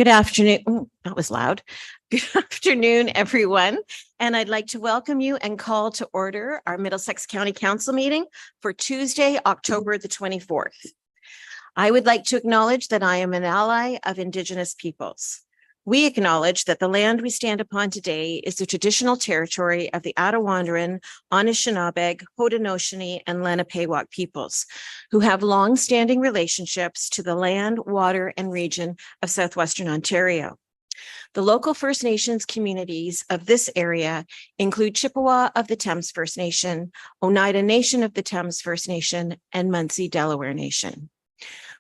Good afternoon. That was loud. Good afternoon, everyone. And I'd like to welcome you and call to order our Middlesex County Council meeting for Tuesday, October the 24th. I would like to acknowledge that I am an ally of Indigenous peoples. We acknowledge that the land we stand upon today is the traditional territory of the Attawandaron, Anishinaabe, Haudenosaunee, and Lenape peoples, who have long-standing relationships to the land, water, and region of southwestern Ontario. The local First Nations communities of this area include Chippewa of the Thames First Nation, Oneida Nation of the Thames First Nation, and Munsee Delaware Nation.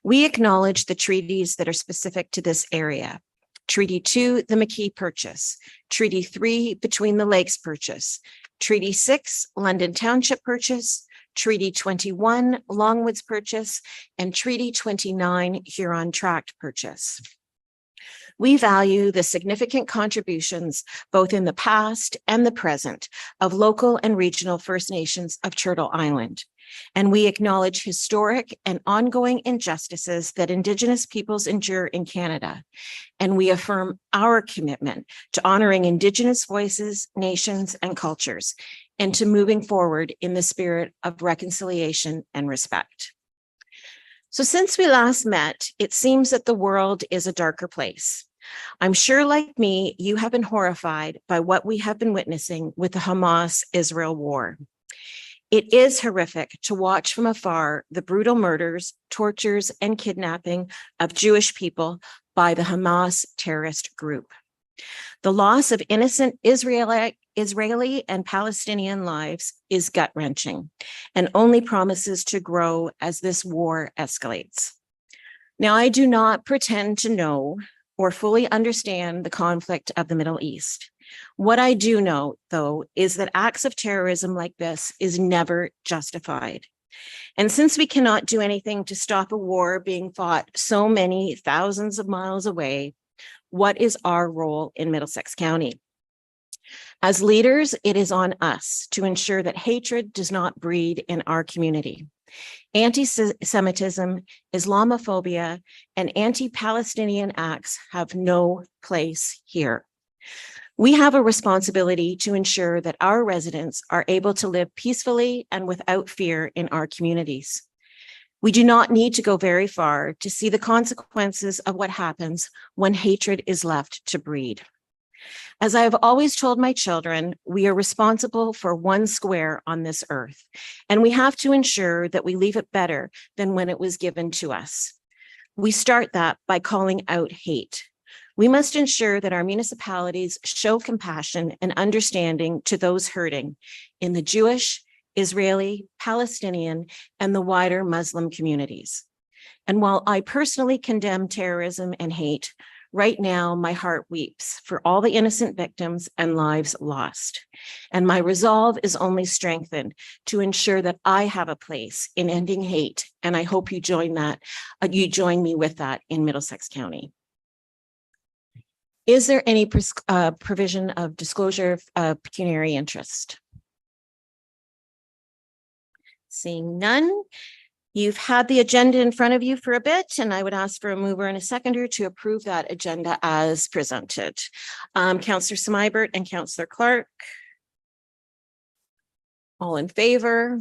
We acknowledge the treaties that are specific to this area. Treaty 2, the McKee Purchase, Treaty 3, Between the Lakes Purchase, Treaty 6, London Township Purchase, Treaty 21, Longwoods Purchase, and Treaty 29, Huron Tract Purchase. We value the significant contributions, both in the past and the present, of local and regional First Nations of Turtle Island. And we acknowledge historic and ongoing injustices that Indigenous peoples endure in Canada. And we affirm our commitment to honoring Indigenous voices, nations, and cultures, and to moving forward in the spirit of reconciliation and respect. So since we last met, it seems that the world is a darker place. I'm sure, like me, you have been horrified by what we have been witnessing with the Hamas-Israel war. It is horrific to watch from afar the brutal murders, tortures, and kidnapping of Jewish people by the Hamas terrorist group. The loss of innocent Israeli and Palestinian lives is gut-wrenching and only promises to grow as this war escalates. Now, I do not pretend to know or fully understand the conflict of the Middle East. What I do know, though, is that acts of terrorism like this is never justified. And since we cannot do anything to stop a war being fought so many thousands of miles away, what is our role in Middlesex County? As leaders, it is on us to ensure that hatred does not breed in our community. Anti-Semitism, Islamophobia, and anti-Palestinian acts have no place here. We have a responsibility to ensure that our residents are able to live peacefully and without fear in our communities. We do not need to go very far to see the consequences of what happens when hatred is left to breed. As I have always told my children, we are responsible for one square on this earth, and we have to ensure that we leave it better than when it was given to us. We start that by calling out hate. We must ensure that our municipalities show compassion and understanding to those hurting in the Jewish, Israeli, Palestinian, and the wider Muslim communities. And while I personally condemn terrorism and hate, right now, my heart weeps for all the innocent victims and lives lost. And my resolve is only strengthened to ensure that I have a place in ending hate. And I hope you join me with that in Middlesex County. Is there any provision of disclosure of pecuniary interest? Seeing none. You've had the agenda in front of you for a bit, and I would ask for a mover and a seconder to approve that agenda as presented. Councillor Smybert and Councillor Clark. All in favor?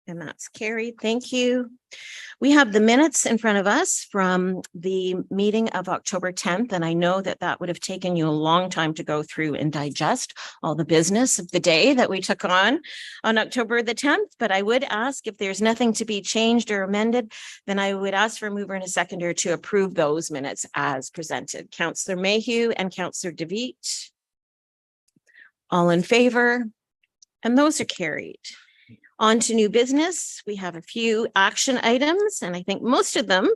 And that's carried. Thank you. We have the minutes in front of us from the meeting of October 10th, and I know that that would have taken you a long time to go through and digest all the business of the day that we took on October the 10th, but I would ask if there's nothing to be changed or amended, then I would ask for a mover and a seconder to approve those minutes as presented. Councillor Mayhew and Councillor DeVete. All in favor? And those are carried. On to new business. We have a few action items, and I think most of them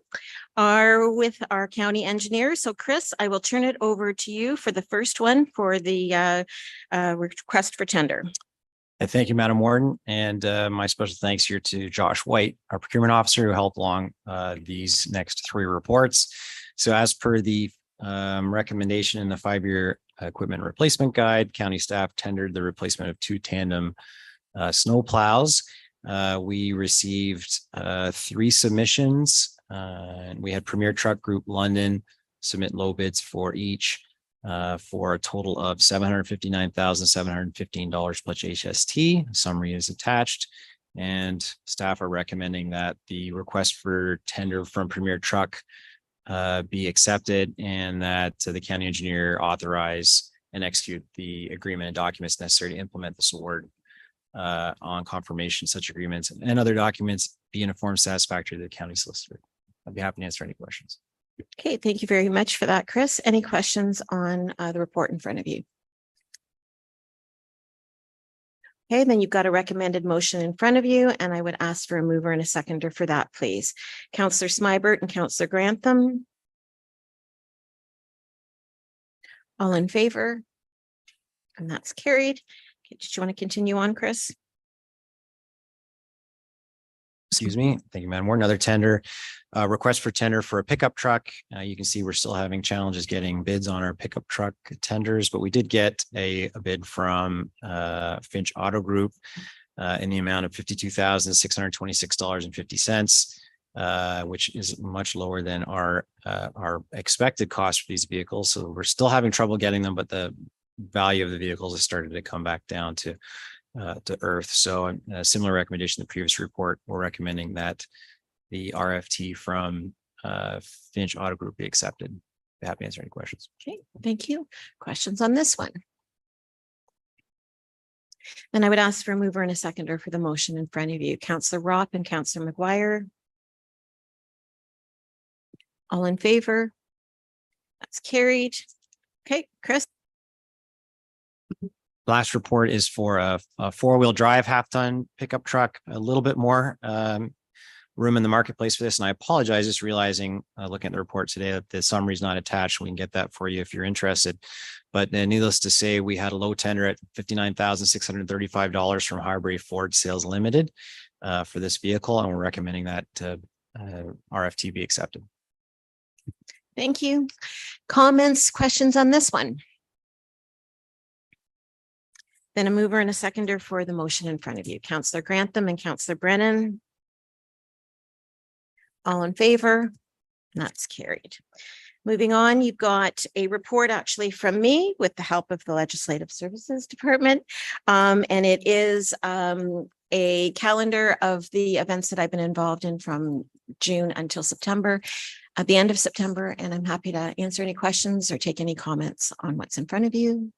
are with our county engineer. So Chris, I will turn it over to you for the first one for the request for tender. Thank you, Madam Warden. And my special thanks here to Josh White, our procurement officer, who helped along these next three reports. So as per the recommendation in the 5-year equipment replacement guide, county staff tendered the replacement of 2 tandem snow plows. We received 3 submissions, and we had Premier Truck Group London, submit low bids for each for a total of $759,715 plus HST. Summary is attached, and staff are recommending that the request for tender from Premier Truck be accepted, and that the county engineer authorize and execute the agreement and documents necessary to implement this award. On confirmation, such agreements and other documents be in a form satisfactory to the county solicitor. I'd be happy to answer any questions. Okay, thank you very much for that, Chris. Any questions on the report in front of you? Okay, then you've got a recommended motion in front of you, and I would ask for a mover and a seconder for that, please. Councillor Smybert and Councillor Grantham. All in favor? And that's carried. Okay, did you want to continue on, Chris? Excuse me. Thank you, Madam Warden. Another tender, request for tender for a pickup truck. You can see we're still having challenges getting bids on our pickup truck tenders, but we did get a bid from Finch Auto Group in the amount of $52,626.50, which is much lower than our expected cost for these vehicles. So we're still having trouble getting them, but the value of the vehicles has started to come back down to earth. So a similar recommendation to the previous report, we're recommending that the RFT from Finch Auto Group be accepted. Be happy to answer any questions. Okay, thank you. Questions on this one? Then I would ask for a mover and a seconder for the motion in front of you. Councillor Ropp and Councillor McGuire. All in favor? That's carried. Okay, Chris. Last report is for a four-wheel drive half-ton pickup truck, a little bit more room in the marketplace for this. And I apologize, just realizing, looking at the report today, that the summary is not attached. We can get that for you if you're interested. But needless to say, we had a low tender at $59,635 from Harbury Ford Sales Limited for this vehicle, and we're recommending that RFT be accepted. Thank you. Comments, questions on this one? Then a mover and a seconder for the motion in front of you. Councillor Grantham and Councillor Brennan. All in favor? That's carried. Moving on, you've got a report actually from me with the help of the Legislative Services Department. And it is a calendar of the events that I've been involved in from June until September, at the end of September. And I'm happy to answer any questions or take any comments on what's in front of you.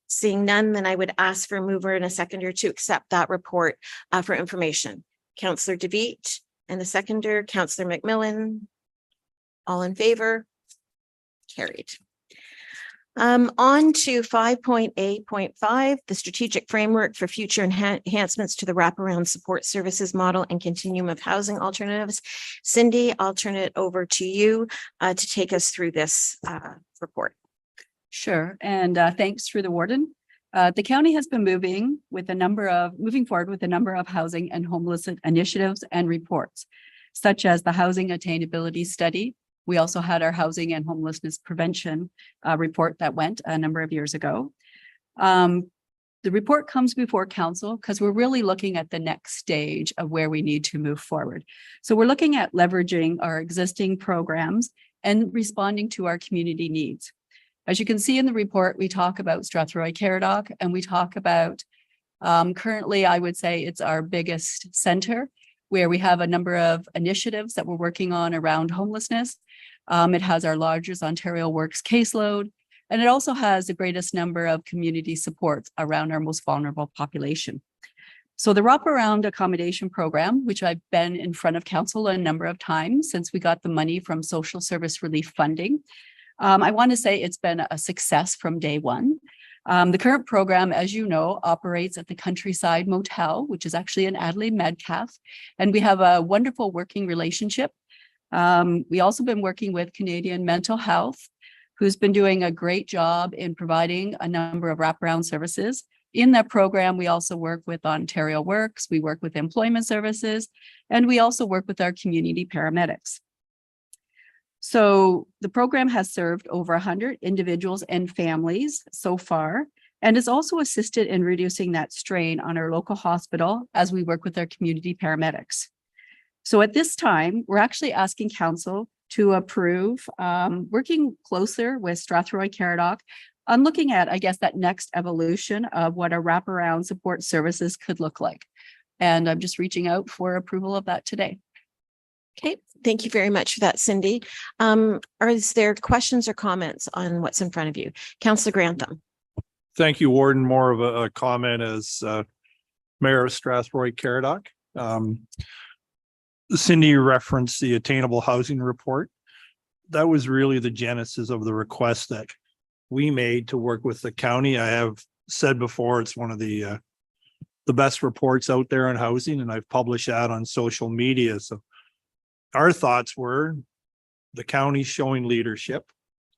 Seeing none, then I would ask for a mover and a seconder to accept that report for information. Councillor DeVitt and the seconder, Councillor McMillan. All in favor? Carried. On to 5.8.5, the strategic framework for future enhancements to the wraparound support services model and continuum of housing alternatives. Cindy, I'll turn it over to you to take us through this report. Sure, and thanks through the warden. The county has been moving forward with a number of housing and homeless initiatives and reports, such as the housing attainability study. We also had our housing and homelessness prevention report that went a number of years ago. The report comes before council because we're really looking at the next stage of where we need to move forward. So we're looking at leveraging our existing programs and responding to our community needs. As you can see in the report, we talk about Strathroy Caradoc, and we talk about currently, I would say it's our biggest center where we have a number of initiatives that we're working on around homelessness. It has our largest Ontario Works caseload, and it also has the greatest number of community supports around our most vulnerable population. So the wraparound accommodation program, which I've been in front of council a number of times since we got the money from social service relief funding, I want to say it's been a success from day one. The current program, as you know, operates at the Countryside Motel, which is actually in Adelaide Metcalfe, and we have a wonderful working relationship. We also been working with Canadian Mental Health, who's been doing a great job in providing a number of wraparound services. In that program, we also work with Ontario Works, we work with Employment Services, and we also work with our community paramedics. So the program has served over 100 individuals and families so far, and has also assisted in reducing that strain on our local hospital as we work with our community paramedics. So at this time, we're actually asking council to approve working closer with Strathroy Caradoc on looking at, I guess, that next evolution of what a wraparound support services could look like. And I'm just reaching out for approval of that today. Okay, thank you very much for that, Cindy. Is there questions or comments on what's in front of you? Councillor Grantham. Thank you, Warden. More of a comment as Mayor of Strathroy Caradoc. Cindy referenced the attainable housing report. That was really the genesis of the request that we made to work with the county. I have said before, it's one of the best reports out there on housing, and I've published that on social media. So our thoughts were the county's showing leadership.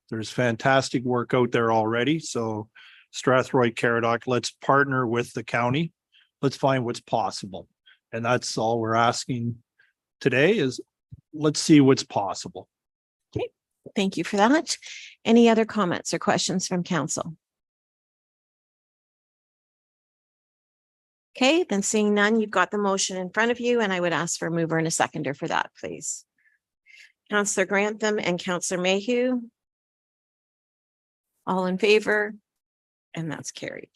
There's fantastic work out there already. So Strathroy Caradoc, let's partner with the county. Let's find what's possible. And that's all we're asking today is let's see what's possible. Okay, thank you for that. Any other comments or questions from council? Okay, then seeing none, you've got the motion in front of you, and I would ask for a mover and a seconder for that, please. Councillor Grantham and Councillor Mayhew. All in favor? And that's carried.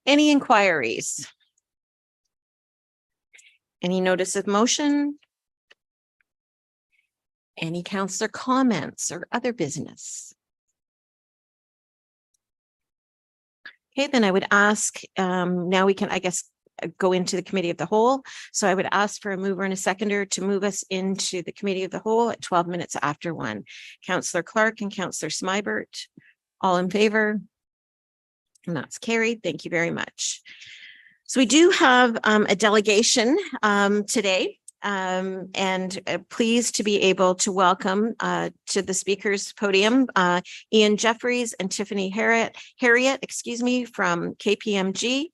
Any inquiries? Any notice of motion? Any councillor comments or other business? Okay, then I would ask, now we can, I guess, go into the committee of the whole. So I would ask for a mover and a seconder to move us into the committee of the whole at 12 minutes after 1. Councillor Clark and Councillor Smybert, all in favor? And that's carried. Thank you very much. So we do have a delegation today. And pleased to be able to welcome to the speakers podium Ian Jeffries and Tiffany Harriet, from KPMG,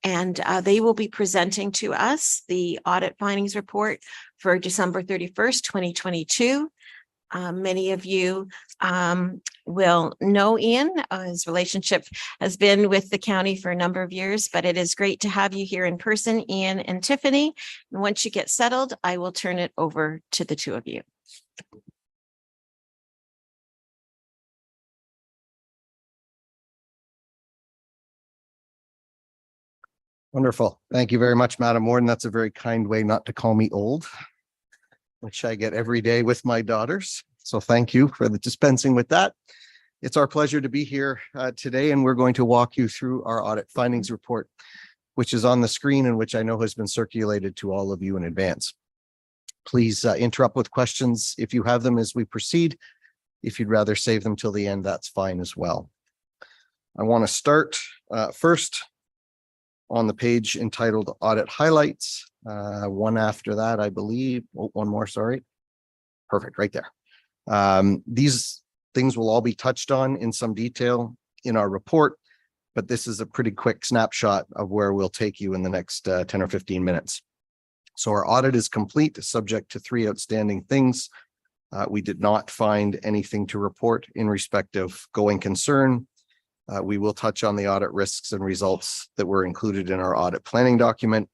and they will be presenting to us the audit findings report for December 31st, 2022. Many of you will know Ian. His relationship has been with the county for a number of years, but it is great to have you here in person, Ian and Tiffany. And once you get settled, I will turn it over to the two of you. Wonderful. Thank you very much, Madam Warden. That's a very kind way not to call me old, which I get every day with my daughters. So thank you for the dispensing with that. It's our pleasure to be here today, and we're going to walk you through our audit findings report, which is on the screen and which I know has been circulated to all of you in advance. Please interrupt with questions if you have them as we proceed. If you'd rather save them till the end, that's fine as well. I want to start first on the page entitled Audit Highlights. One after that, I believe. Oh, one more, sorry. Perfect, right there. These things will all be touched on in some detail in our report, but this is a pretty quick snapshot of where we'll take you in the next 10 or 15 minutes. So our audit is complete, subject to 3 outstanding things. We did not find anything to report in respect of going concern. We will touch on the audit risks and results that were included in our audit planning document.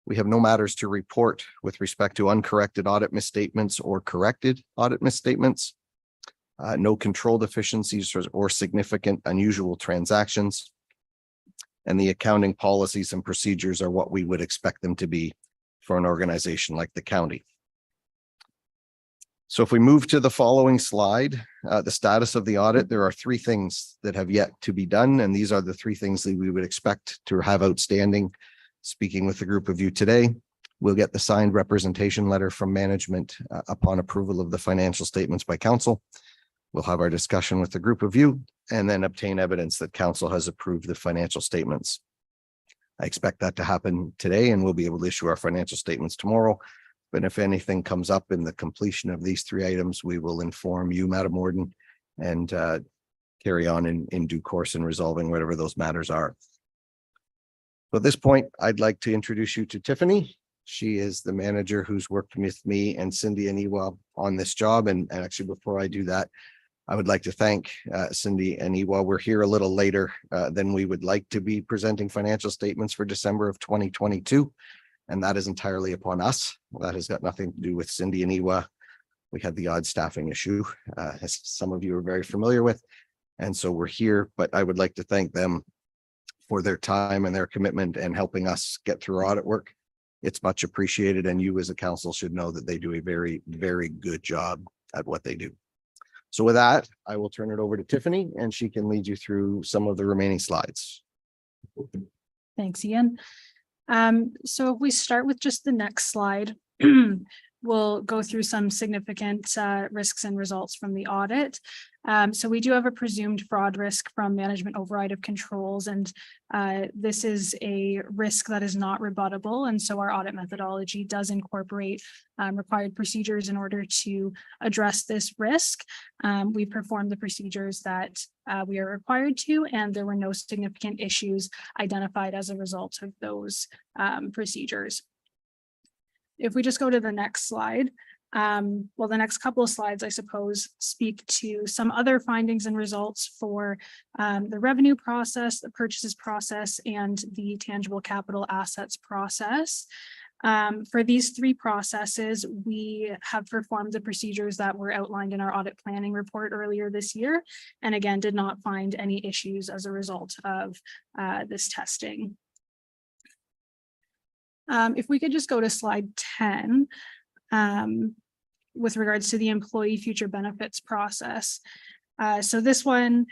We have no matters to report with respect to uncorrected audit misstatements or corrected audit misstatements. No control deficiencies or significant unusual transactions. And the accounting policies and procedures are what we would expect them to be for an organization like the county. So if we move to the following slide, the status of the audit, there are 3 things that have yet to be done. And these are the 3 things that we would expect to have outstanding. Speaking with the group of you today, we'll get the signed representation letter from management upon approval of the financial statements by council. We'll have our discussion with the group of you and then obtain evidence that council has approved the financial statements. I expect that to happen today, and we'll be able to issue our financial statements tomorrow. But if anything comes up in the completion of these 3 items, we will inform you, Madam Warden, and carry on in due course in resolving whatever those matters are. So at this point, I'd like to introduce you to Tiffany. She is the manager who's worked with me and Cindy and Iwa on this job. And actually, before I do that, I would like to thank Cindy and Iwa. We're here a little later than we would like to be presenting financial statements for December of 2022. And that is entirely upon us. That has got nothing to do with Cindy and Iwa. We had the odd staffing issue, as some of you are very familiar with. And so we're here, but I would like to thank them for their time and their commitment and helping us get through audit work. It's much appreciated. And you as a council should know that they do a very, very good job at what they do. So with that, I will turn it over to Tiffany and she can lead you through some of the remaining slides. Thanks, Ian. So if we start with just the next slide, we'll go through some significant risks and results from the audit. So we do have a presumed fraud risk from management override of controls, and this is a risk that is not rebuttable. And so our audit methodology does incorporate required procedures in order to address this risk. We performed the procedures that we are required to, and there were no significant issues identified as a result of those procedures. If we just go to the next slide, well, the next couple of slides, I suppose, speak to some other findings and results for the revenue process, the purchases process, and the tangible capital assets process. For these three processes, we have performed the procedures that were outlined in our audit planning report earlier this year, and again, did not find any issues as a result of this testing. If we could just go to slide 10, with regards to the employee future benefits process. So this one,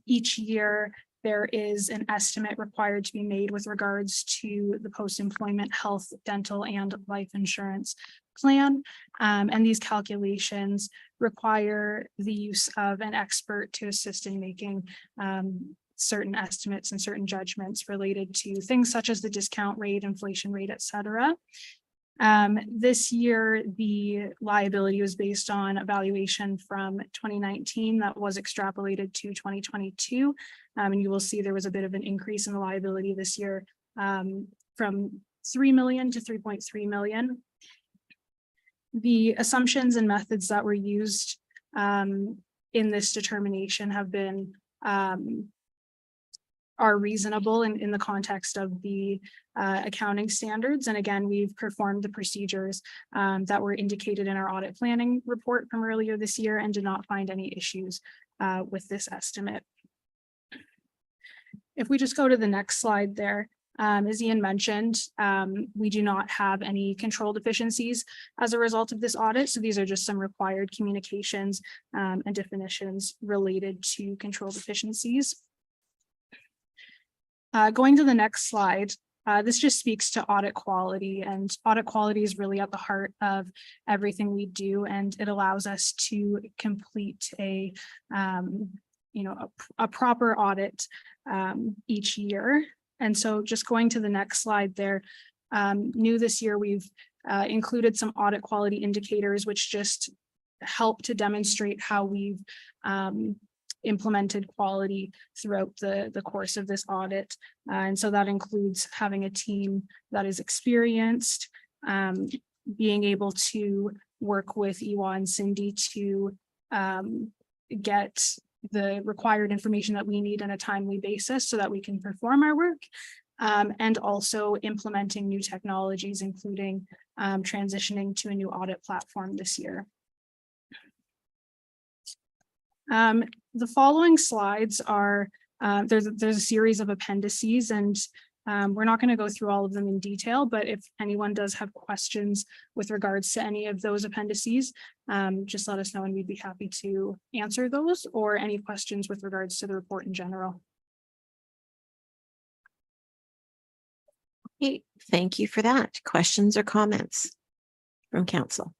each year, there is an estimate required to be made with regards to the post-employment health, dental, and life insurance plan. And these calculations require the use of an expert to assist in making certain estimates and certain judgments related to things such as the discount rate, inflation rate, et cetera. This year, the liability was based on a valuation from 2019 that was extrapolated to 2022. And you will see there was a bit of an increase in the liability this year from 3 million to 3.3 million. The assumptions and methods that were used in this determination have been are reasonable in the context of the accounting standards. And again, we've performed the procedures that were indicated in our audit planning report from earlier this year and did not find any issues with this estimate. If we just go to the next slide there, as Ian mentioned, we do not have any control deficiencies as a result of this audit. So these are just some required communications and definitions related to control deficiencies. Going to the next slide, this just speaks to audit quality, and audit quality is really at the heart of everything we do, and it allows us to complete a proper audit each year. And so just going to the next slide there, new this year, we've included some audit quality indicators, which just help to demonstrate how we've implemented quality throughout the course of this audit. And so that includes having a team that is experienced, being able to work with Iwa and Cindy to get the required information that we need on a timely basis so that we can perform our work, and also implementing new technologies, including transitioning to a new audit platform this year. The following slides are, there's a series of appendices, and we're not going to go through all of them in detail, but if anyone does have questions with regards to any of those appendices, just let us know and we'd be happy to answer those, or any questions with regards to the report in general. Okay, thank you for that. Questions or comments from council?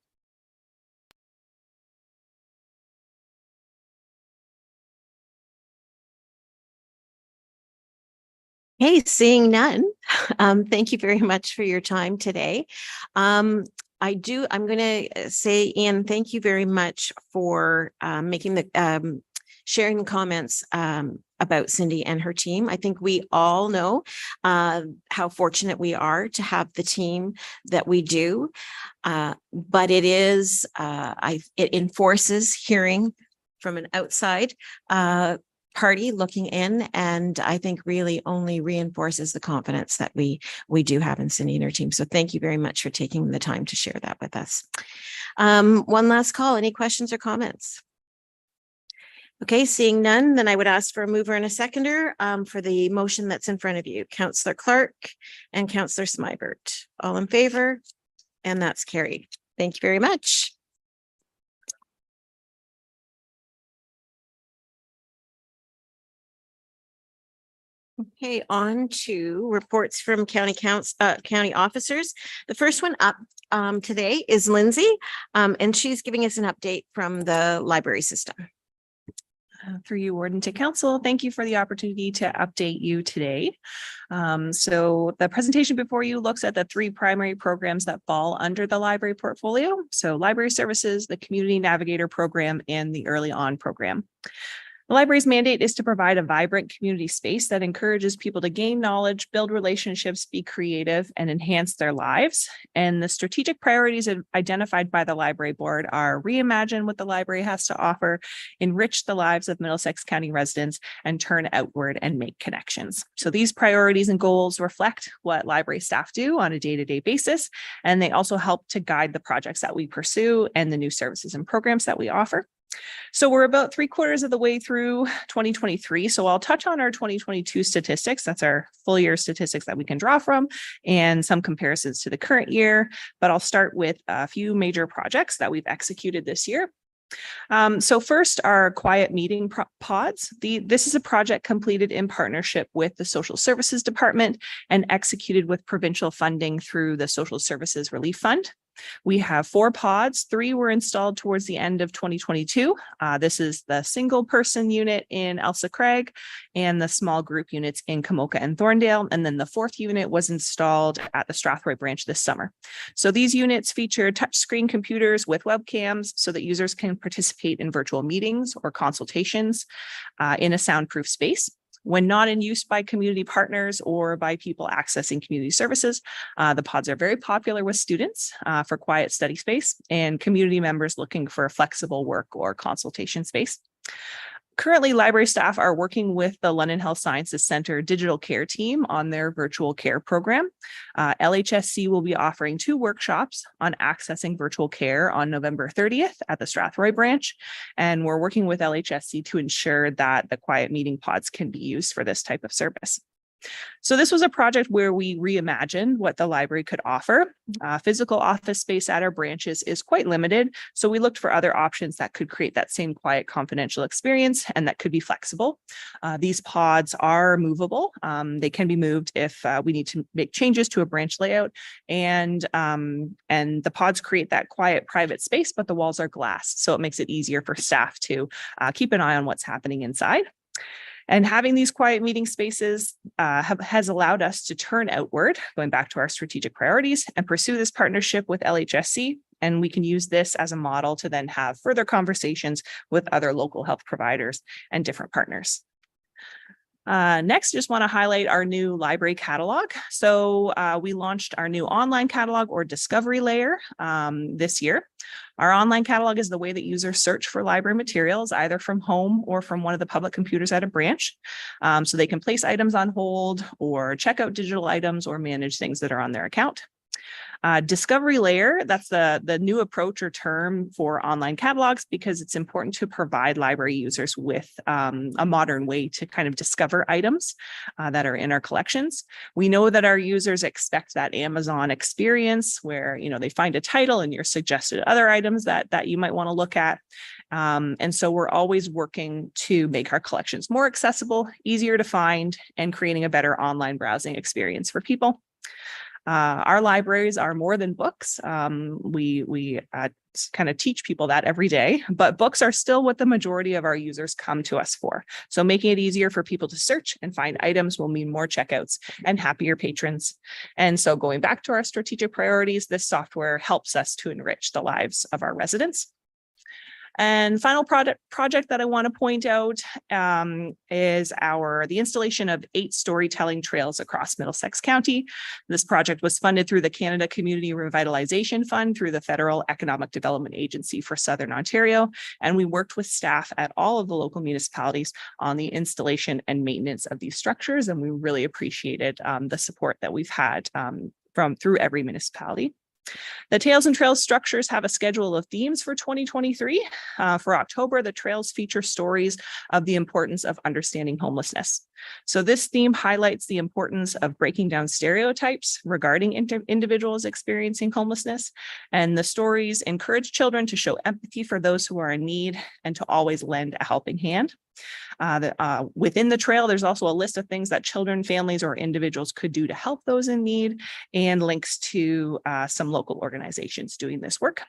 Hey, seeing none. Thank you very much for your time today. I'm going to say, Ian, thank you very much for making the sharing the comments about Cindy and her team. I think we all know how fortunate we are to have the team that we do, but it is it enforces hearing from an outside party looking in, and I think really only reinforces the confidence that we do have in Cindy and her team. So thank you very much for taking the time to share that with us. One last call. Any questions or comments? Okay, seeing none, then I would ask for a mover and a seconder for the motion that's in front of you. Councillor Clark and Councillor Smybert. All in favor? And that's carried. Thank you very much. Okay, on to reports from county officers. The first one up today is Lindsay, and she's giving us an update from the library system. Through you, Warden, to Council, thank you for the opportunity to update you today. So the presentation before you looks at the three primary programs that fall under the library portfolio. So library services, the community navigator program, and the early on program. The library's mandate is to provide a vibrant community space that encourages people to gain knowledge, build relationships, be creative, and enhance their lives. And the strategic priorities identified by the library board are reimagine what the library has to offer, enrich the lives of Middlesex County residents, and turn outward and make connections. So these priorities and goals reflect what library staff do on a day-to-day basis, and they also help to guide the projects that we pursue and the new services and programs that we offer. So we're about 3/4 of the way through 2023. So I'll touch on our 2022 statistics. That's our full year statistics that we can draw from, and some comparisons to the current year. But I'll start with a few major projects that we've executed this year. So first, our quiet meeting pods. This is a project completed in partnership with the Social Services Department and executed with provincial funding through the Social Services Relief Fund. We have 4 pods. 3 were installed towards the end of 2022. This is the single person unit in Elsa Craig and the small group units in Kamoka and Thorndale. And then the 4th unit was installed at the Strathroy branch this summer. So these units feature touchscreen computers with webcams so that users can participate in virtual meetings or consultations in a soundproof space. When not in use by community partners or by people accessing community services, the pods are very popular with students for quiet study space and community members looking for a flexible work or consultation space. Currently, library staff are working with the London Health Sciences Centre digital care team on their virtual care program. LHSC will be offering 2 workshops on accessing virtual care on November 30th at the Strathroy branch. And we're working with LHSC to ensure that the quiet meeting pods can be used for this type of service. So this was a project where we reimagined what the library could offer. Physical office space at our branches is quite limited, so we looked for other options that could create that same quiet, confidential experience and that could be flexible. These pods are movable. They can be moved if we need to make changes to a branch layout, and the pods create that quiet, private space, but the walls are glass, so it makes it easier for staff to keep an eye on what's happening inside. And having these quiet meeting spaces has allowed us to turn outward, going back to our strategic priorities, and pursue this partnership with LHSC. And we can use this as a model to then have further conversations with other local health providers and different partners. Next, just want to highlight our new library catalog. So we launched our new online catalog or discovery layer this year. Our online catalog is the way that users search for library materials, either from home or from one of the public computers at a branch. So they can place items on hold or check out digital items or manage things that are on their account. Discovery layer, that's the new approach or term for online catalogs, because it's important to provide library users with a modern way to kind of discover items that are in our collections. We know that our users expect that Amazon experience where, they find a title and you're suggested other items that you might want to look at. And so we're always working to make our collections more accessible, easier to find, and creating a better online browsing experience for people. Our libraries are more than books. We kind of teach people that every day, but books are still what the majority of our users come to us for. So making it easier for people to search and find items will mean more checkouts and happier patrons. And so going back to our strategic priorities, this software helps us to enrich the lives of our residents. And final project that I want to point out is the installation of 8 storytelling trails across Middlesex County. This project was funded through the Canada Community Revitalization Fund through the Federal Economic Development Agency for Southern Ontario. And we worked with staff at all of the local municipalities on the installation and maintenance of these structures. And we really appreciated the support that we've had through every municipality. The Trails and Trails structures have a schedule of themes for 2023. For October, the trails feature stories of the importance of understanding homelessness. So this theme highlights the importance of breaking down stereotypes regarding individuals experiencing homelessness. And the stories encourage children to show empathy for those who are in need and to always lend a helping hand. Within the trail, there's also a list of things that children, families, or individuals could do to help those in need, and links to some local organizations doing this work.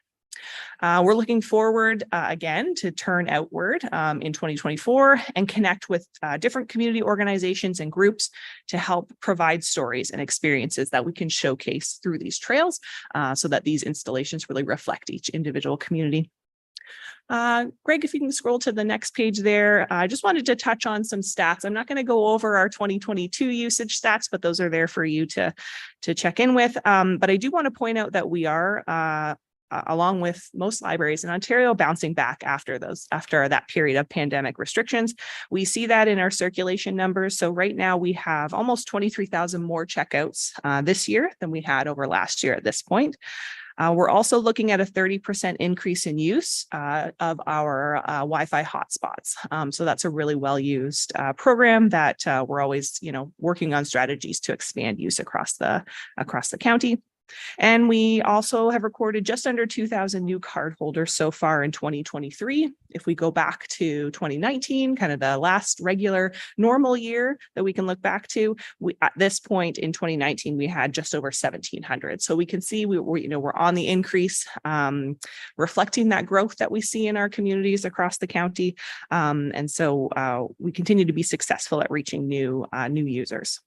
We're looking forward again to turn outward in 2024 and connect with different community organizations and groups to help provide stories and experiences that we can showcase through these trails so that these installations really reflect each individual community. Greg, if you can scroll to the next page there, I just wanted to touch on some stats. I'm not going to go over our 2022 usage stats, but those are there for you to check in with. But I do want to point out that we are, along with most libraries in Ontario, bouncing back after that period of pandemic restrictions. We see that in our circulation numbers. So right now we have almost 23,000 more checkouts this year than we had over last year at this point. We're also looking at a 30% increase in use of our Wi-Fi hotspots. So that's a really well-used program that we're always, working on strategies to expand use across the county. And we also have recorded just under 2,000 new cardholders so far in 2023. If we go back to 2019, kind of the last regular normal year that we can look back to, at this point in 2019, we had just over 1,700. So we can see we're on the increase, reflecting that growth that we see in our communities across the county. And so we continue to be successful at reaching new users.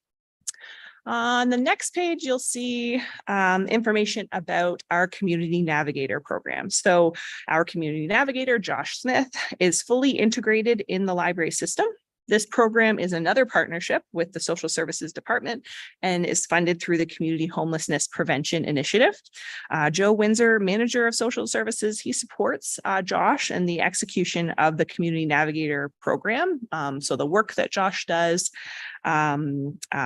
On the next page, you'll see information about our Community Navigator program. So our Community Navigator, Josh Smith, is fully integrated in the library system. This program is another partnership with the Social Services Department and is funded through the Community Homelessness Prevention Initiative. Joe Windsor, Manager of Social Services, he supports Josh in the execution of the Community Navigator program. So the work that Josh does,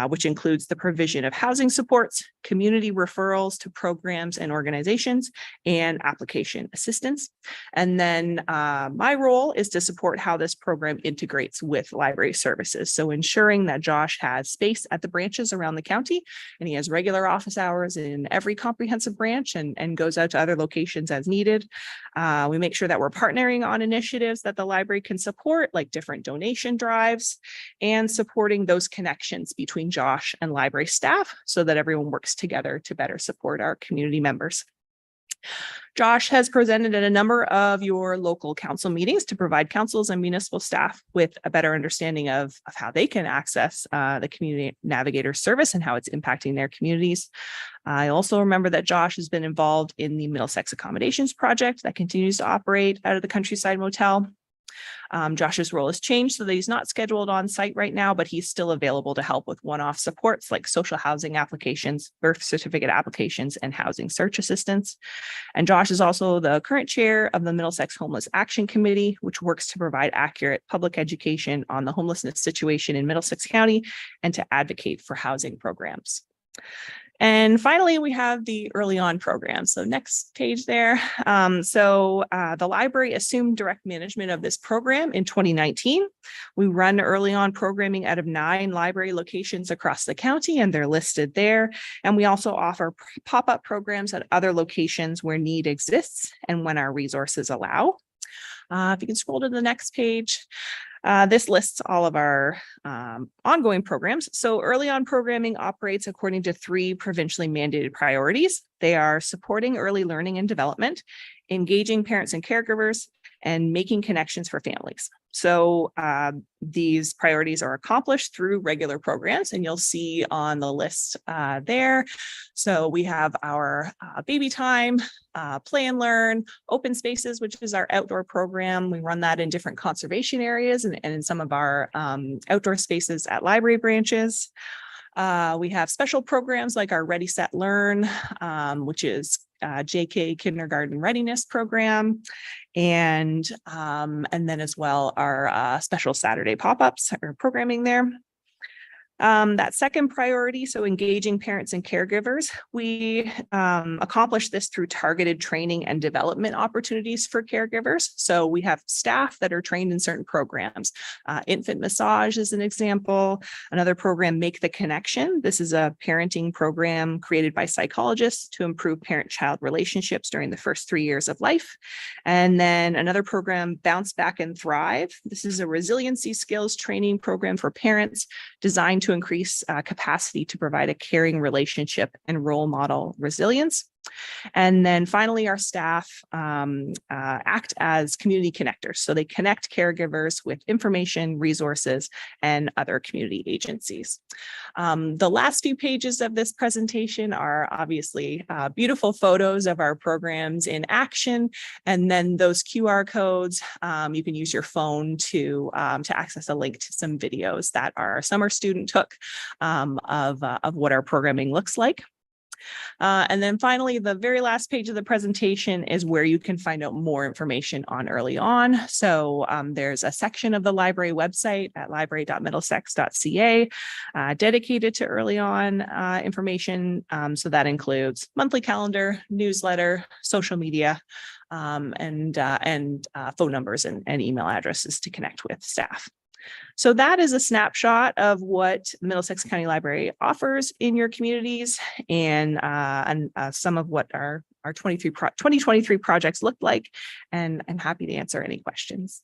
which includes the provision of housing supports, community referrals to programs and organizations, and application assistance. And then my role is to support how this program integrates with library services. So ensuring that Josh has space at the branches around the county, and he has regular office hours in every comprehensive branch and goes out to other locations as needed. We make sure that we're partnering on initiatives that the library can support, like different donation drives, and supporting those connections between Josh and library staff so that everyone works together to better support our community members. Josh has presented at a number of your local council meetings to provide councils and municipal staff with a better understanding of how they can access the Community Navigator service and how it's impacting their communities. I also remember that Josh has been involved in the Middlesex Accommodations Project that continues to operate out of the Countryside Motel. Josh's role has changed so that he's not scheduled on site right now, but he's still available to help with one-off supports like social housing applications, birth certificate applications, and housing search assistance. And Josh is also the current chair of the Middlesex Homeless Action Committee, which works to provide accurate public education on the homelessness situation in Middlesex County and to advocate for housing programs. And finally, we have the early on program. So next page there. The library assumed direct management of this program in 2019. We run early on programming out of 9 library locations across the county, and they're listed there. And we also offer pop-up programs at other locations where need exists and when our resources allow. If you can scroll to the next page. This lists all of our ongoing programs. So early on programming operates according to 3 provincially mandated priorities. They are supporting early learning and development, engaging parents and caregivers, and making connections for families. So these priorities are accomplished through regular programs, and you'll see on the list there. So we have our baby time, play and learn, open spaces, which is our outdoor program. We run that in different conservation areas and in some of our outdoor spaces at library branches. We have special programs like our Ready, Set, Learn, which is JK Kindergarten Readiness Program, and then as well our special Saturday pop-ups or programming there. That second priority, so engaging parents and caregivers, we accomplish this through targeted training and development opportunities for caregivers. So we have staff that are trained in certain programs. Infant massage is an example. Another program, Make the Connection. This is a parenting program created by psychologists to improve parent-child relationships during the first 3 years of life. And then another program, Bounce Back and Thrive. This is a resiliency skills training program for parents designed to increase capacity to provide a caring relationship and role model resilience. And then finally, our staff act as community connectors. So they connect caregivers with information, resources, and other community agencies. The last few pages of this presentation are obviously beautiful photos of our programs in action. And then those QR codes, you can use your phone to access a link to some videos that our summer student took of what our programming looks like. And then finally, the very last page of the presentation is where you can find out more information on Early On. So there's a section of the library website at library.middlesex.ca dedicated to Early On information. So that includes monthly calendar, newsletter, social media, and phone numbers and email addresses to connect with staff. So that is a snapshot of what Middlesex County Library offers in your communities and some of what our 2023 projects look like. And I'm happy to answer any questions.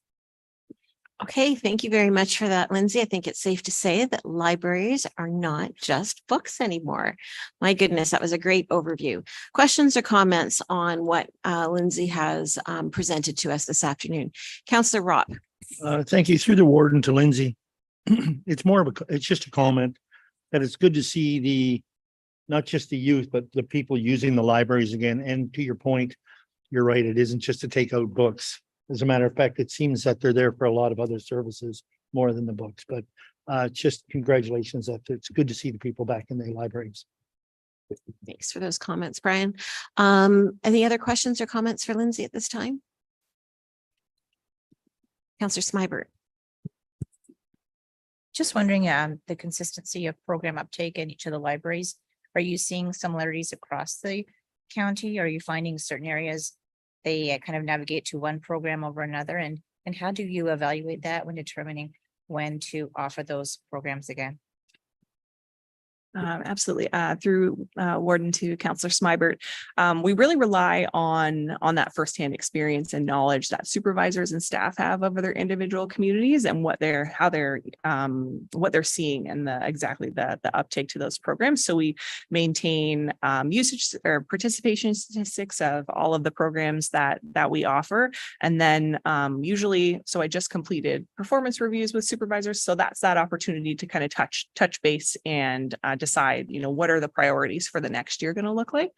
Okay, thank you very much for that, Lindsay. I think it's safe to say that libraries are not just books anymore. My goodness, that was a great overview. Questions or comments on what Lindsay has presented to us this afternoon? Councillor Robb. Thank you. Through the warden to Lindsay. It's just a comment that it's good to see not just the youth, but the people using the libraries again. And to your point, you're right. It isn't just to take out books. As a matter of fact, it seems that they're there for a lot of other services more than the books, but just congratulations. That it's good to see the people back in the libraries. Thanks for those comments, Brian. Any other questions or comments for Lindsay at this time? Councillor Smybert. Just wondering, the consistency of program uptake in each of the libraries. Are you seeing similarities across the county? Are you finding certain areas they kind of navigate to one program over another? And how do you evaluate that when determining when to offer those programs again? Absolutely. Through warden to Councillor Smybert, we really rely on that firsthand experience and knowledge that supervisors and staff have over their individual communities and what they're seeing and the uptake to those programs. So we maintain usage or participation statistics of all of the programs that we offer, and then usually, so I just completed performance reviews with supervisors, so that's that opportunity to kind of touch base and decide, what are the priorities for the next year going to look like.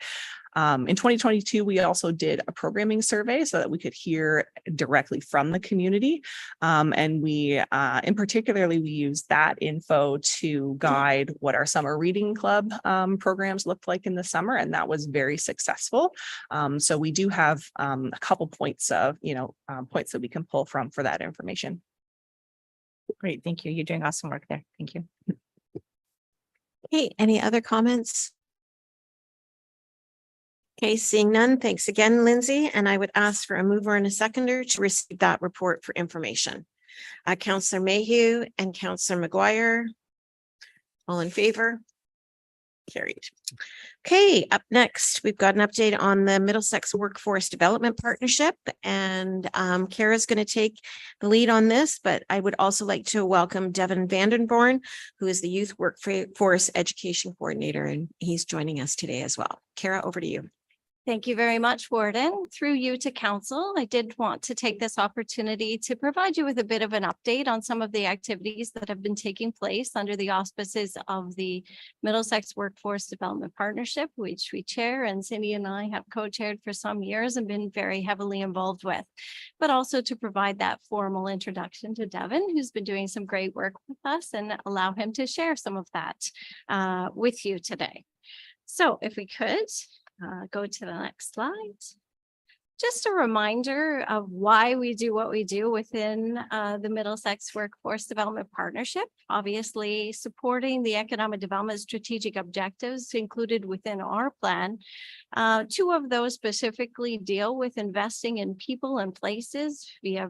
In 2022, we also did a programming survey so that we could hear directly from the community. And we, in particularly, we used that info to guide what our summer reading club programs looked like in the summer. And that was very successful. So we do have a couple points of, points that we can pull from for that information. Great. Thank you. You're doing awesome work there. Thank you. Okay, any other comments? Okay, seeing none, thanks again, Lindsay. And I would ask for a mover and a seconder to receive that report for information. Councillor Mayhew and Councillor McGuire, all in favor? Carried. Okay, up next, we've got an update on the Middlesex Workforce Development Partnership, and Kara's going to take the lead on this, but I would also like to welcome Devin Vandenborn, who is the Youth Workforce Education Coordinator, and he's joining us today as well. Kara, over to you. Thank you very much, Warden. Through you to council, I did want to take this opportunity to provide you with a bit of an update on some of the activities that have been taking place under the auspices of the Middlesex Workforce Development Partnership, which we chair, and Cindy and I have co-chaired for some years and been very heavily involved with, but also to provide that formal introduction to Devin, who's been doing some great work with us, and allow him to share some of that with you today. So if we could, go to the next slide. Just a reminder of why we do what we do within the Middlesex Workforce Development Partnership. Obviously, supporting the economic development strategic objectives included within our plan. Two of those specifically deal with investing in people and places via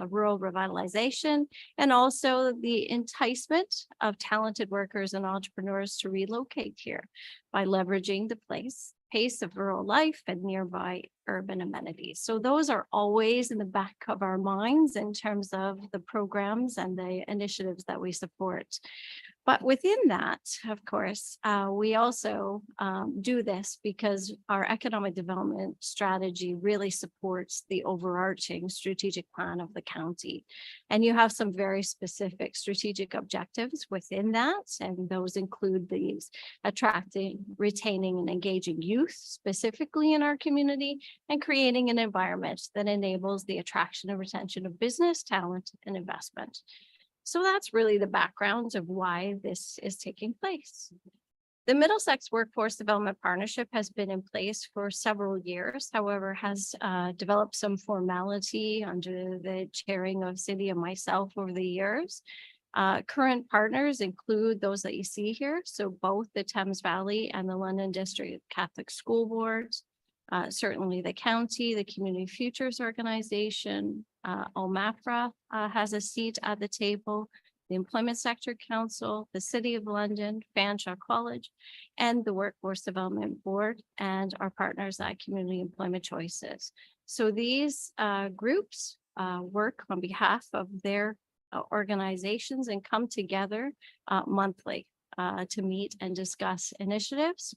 rural revitalization, and also the enticement of talented workers and entrepreneurs to relocate here by leveraging the pace of rural life and nearby urban amenities. So those are always in the back of our minds in terms of the programs and the initiatives that we support. But within that, of course, we also do this because our economic development strategy really supports the overarching strategic plan of the county. And you have some very specific strategic objectives within that. And those include these: attracting, retaining, and engaging youth, specifically in our community, and creating an environment that enables the attraction and retention of business, talent, and investment. So that's really the background of why this is taking place. The Middlesex Workforce Development Partnership has been in place for several years, however, has developed some formality under the chairing of Cindy and myself over the years. Current partners include those that you see here. So both the Thames Valley and the London District Catholic School Boards, certainly the county, the Community Futures Organization, OMAFRA has a seat at the table, the Employment Sector Council, the City of London, Fanshawe College, and the Workforce Development Board, and our partners at Community Employment Choices. So these groups work on behalf of their organizations and come together monthly to meet and discuss initiatives.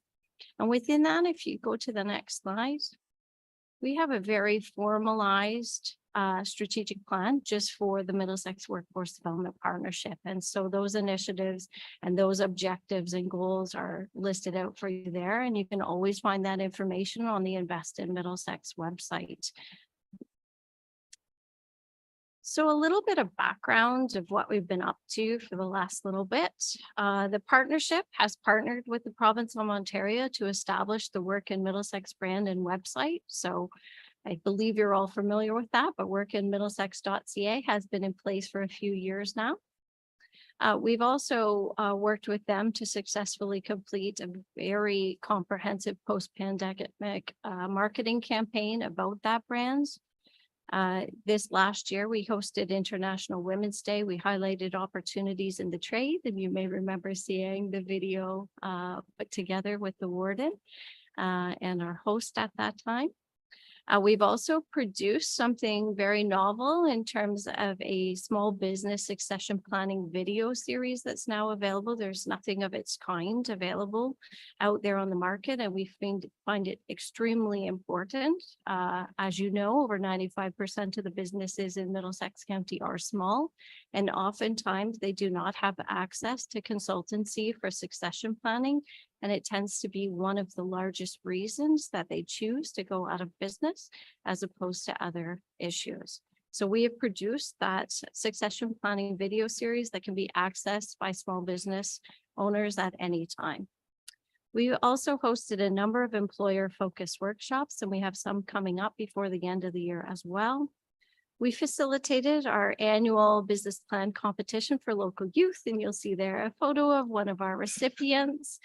And within that, if you go to the next slide, we have a very formalized strategic plan just for the Middlesex Workforce Development Partnership. And so those initiatives and those objectives and goals are listed out for you there. And you can always find that information on the Invest in Middlesex website. So a little bit of background of what we've been up to for the last little bit. The partnership has partnered with the province of Ontario to establish the Work in Middlesex brand and website. So I believe you're all familiar with that, but workinmiddlesex.ca has been in place for a few years now. We've also worked with them to successfully complete a very comprehensive post-pandemic marketing campaign about that brand. This last year, we hosted International Women's Day. We highlighted opportunities in the trade, and you may remember seeing the video put together with the warden and our host at that time. We've also produced something very novel in terms of a small business succession planning video series that's now available. There's nothing of its kind available out there on the market, and we find it extremely important. As you know, over 95% of the businesses in Middlesex County are small, and oftentimes they do not have access to consultancy for succession planning. And it tends to be one of the largest reasons that they choose to go out of business as opposed to other issues. So we have produced that succession planning video series that can be accessed by small business owners at any time. We also hosted a number of employer-focused workshops, and we have some coming up before the end of the year as well. We facilitated our annual business plan competition for local youth, and you'll see there a photo of one of our recipients.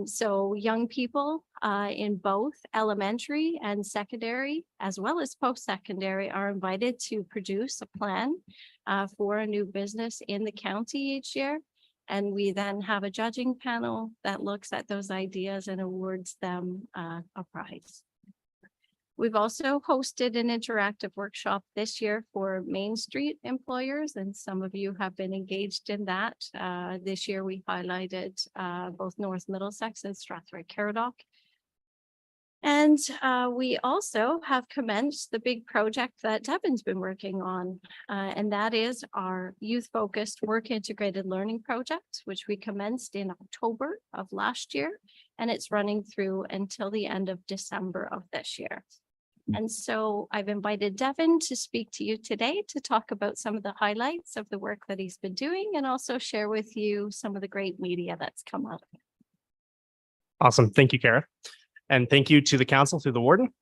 So young people in both elementary and secondary, as well as post-secondary, are invited to produce a plan for a new business in the county each year. And we then have a judging panel that looks at those ideas and awards them a prize. We've also hosted an interactive workshop this year for Main Street employers, and some of you have been engaged in that. This year, we highlighted both North Middlesex and Strathroy Caradoc. And And we also have commenced the big project that Devin's been working on. And that is our youth-focused work integrated learning project, which we commenced in October of last year. And it's running through until the end of December of this year. And so I've invited Devin to speak to you today to talk about some of the highlights of the work that he's been doing and also share with you some of the great media that's come out of it. Awesome. Thank you, Kara. And thank you to the council through the warden.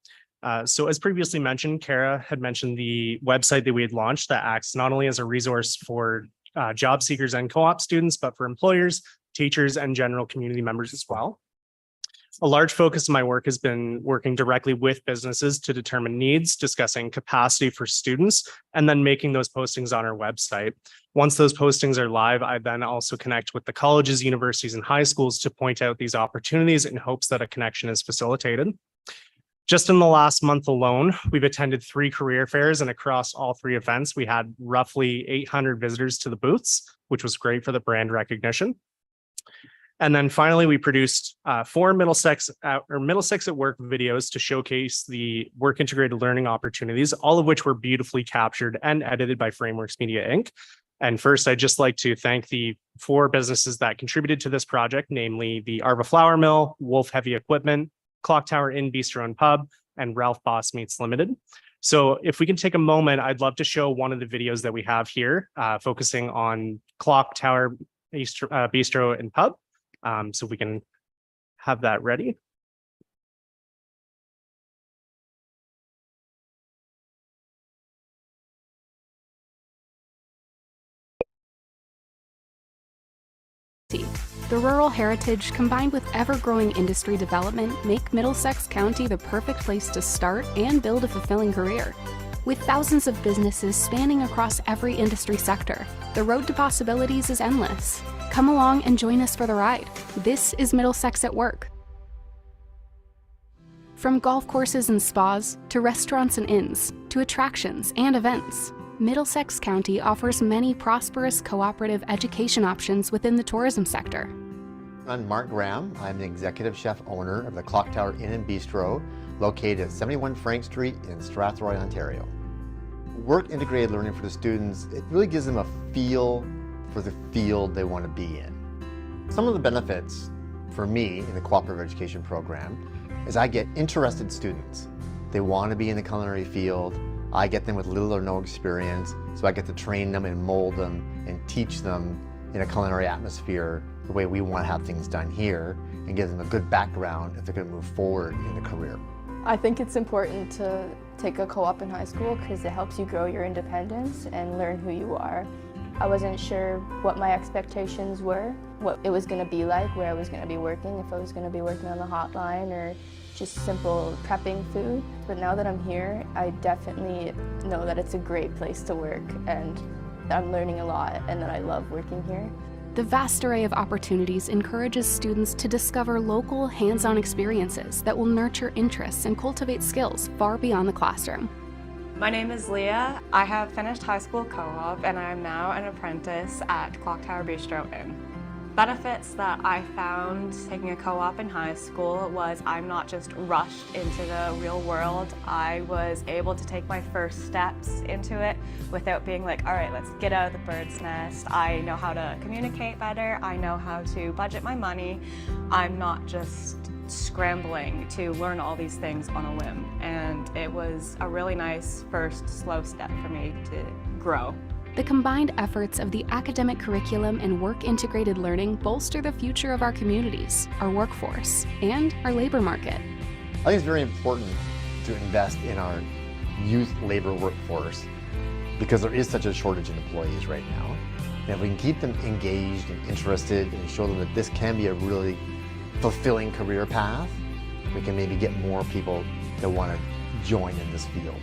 So as previously mentioned, Kara had mentioned the website that we had launched that acts not only as a resource for job seekers and co-op students, but for employers, teachers, and general community members as well. A large focus of my work has been working directly with businesses to determine needs, discussing capacity for students, and then making those postings on our website. Once those postings are live, I then also connect with the colleges, universities, and high schools to point out these opportunities in hopes that a connection is facilitated. Just in the last month alone, we've attended 3 career fairs, and across all 3 events, we had roughly 800 visitors to the booths, which was great for the brand recognition. And then finally, we produced 4 Middlesex at Work videos to showcase the work integrated learning opportunities, all of which were beautifully captured and edited by Frameworks Media Inc. And first, I'd just like to thank the 4 businesses that contributed to this project, namely the Arva Flour Mill, Wolf Heavy Equipment, Clock Tower Inn Bistro and Pub, and Ralph Boss Meats Limited. So if we can take a moment, I'd love to show one of the videos that we have here, focusing on Clock Tower Bistro and Pub. So we can have that ready. The rural heritage combined with ever-growing industry development make Middlesex County the perfect place to start and build a fulfilling career. With thousands of businesses spanning across every industry sector, the road to possibilities is endless. Come along and join us for the ride. This is Middlesex at Work. From golf courses and spas, to restaurants and inns, to attractions and events, Middlesex County offers many prosperous cooperative education options within the tourism sector. I'm Mark Graham. I'm the executive chef owner of the Clock Tower Inn and Bistro, located at 71 Frank Street in Strathroy, Ontario. Work integrated learning for the students, it really gives them a feel for the field they want to be in. Some of the benefits for me in the cooperative education program is I get interested students. They want to be in the culinary field. I get them with little or no experience, so I get to train them and mold them and teach them in a culinary atmosphere the way we want to have things done here, and give them a good background if they're going to move forward in the career. I think it's important to take a co-op in high school because it helps you grow your independence and learn who you are. I wasn't sure what my expectations were, what it was going to be like, where I was going to be working, if I was going to be working on the hotline or just simple prepping food. But now that I'm here, I definitely know that it's a great place to work and I'm learning a lot and that I love working here. The vast array of opportunities encourages students to discover local, hands-on experiences that will nurture interests and cultivate skills far beyond the classroom. My name is Leah. I have finished high school co-op and I am now an apprentice at Clock Tower Bistro Inn. Benefits that I found taking a co-op in high school was I'm not just rushed into the real world. I was able to take my first steps into it without being like, all right, let's get out of the bird's nest. I know how to communicate better. I know how to budget my money. I'm not just scrambling to learn all these things on a whim. And it was a really nice first slow step for me to grow. The combined efforts of the academic curriculum and work-integrated learning bolster the future of our communities, our workforce, and our labor market. I think it's very important to invest in our youth labor workforce because there is such a shortage in employees right now. And if we can keep them engaged and interested and show them that this can be a really fulfilling career path, we can maybe get more people that want to join in this field.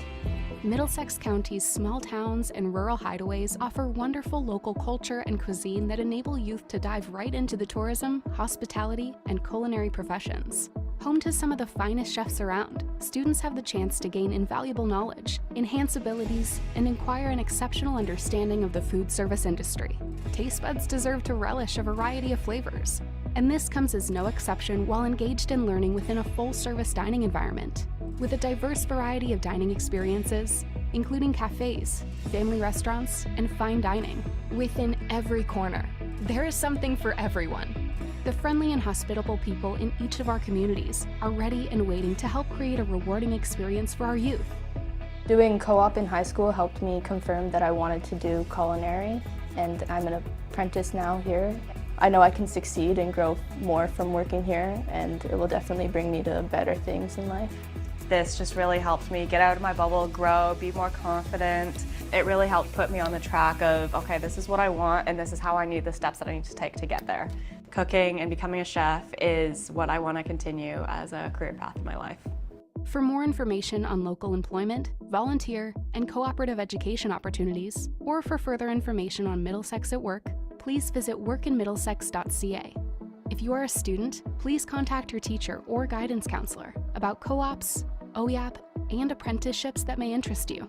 Middlesex County's small towns and rural hideaways offer wonderful local culture and cuisine that enable youth to dive right into the tourism, hospitality, and culinary professions. Home to some of the finest chefs around, students have the chance to gain invaluable knowledge, enhance abilities, and acquire an exceptional understanding of the food service industry. Taste buds deserve to relish a variety of flavors. And this comes as no exception while engaged in learning within a full-service dining environment, with a diverse variety of dining experiences, including cafes, family restaurants, and fine dining. Within every corner, there is something for everyone. The friendly and hospitable people in each of our communities are ready and waiting to help create a rewarding experience for our youth. Doing co-op in high school helped me confirm that I wanted to do culinary, and I'm an apprentice now here. I know I can succeed and grow more from working here, and it will definitely bring me to better things in life. This just really helped me get out of my bubble, grow, be more confident. It really helped put me on the track of, okay, this is what I want and this is how I need the steps that I need to take to get there. Cooking and becoming a chef is what I want to continue as a career path in my life. For more information on local employment, volunteer, and cooperative education opportunities, or for further information on Middlesex at Work, please visit workinmiddlesex.ca. If you are a student, please contact your teacher or guidance counselor about co-ops, OYAP, and apprenticeships that may interest you.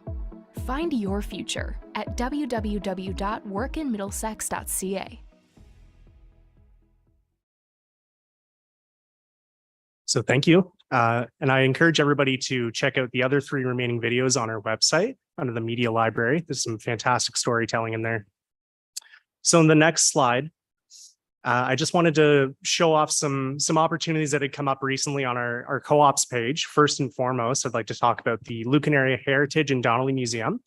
Find your future at www.workinmiddlesex.ca. So thank you. And I encourage everybody to check out the other 3 remaining videos on our website under the media library. There's some fantastic storytelling in there. So in the next slide, I just wanted to show off some opportunities that had come up recently on our co-ops page. First and foremost, I'd like to talk about the Lucan Area Heritage and Donnelly Museum.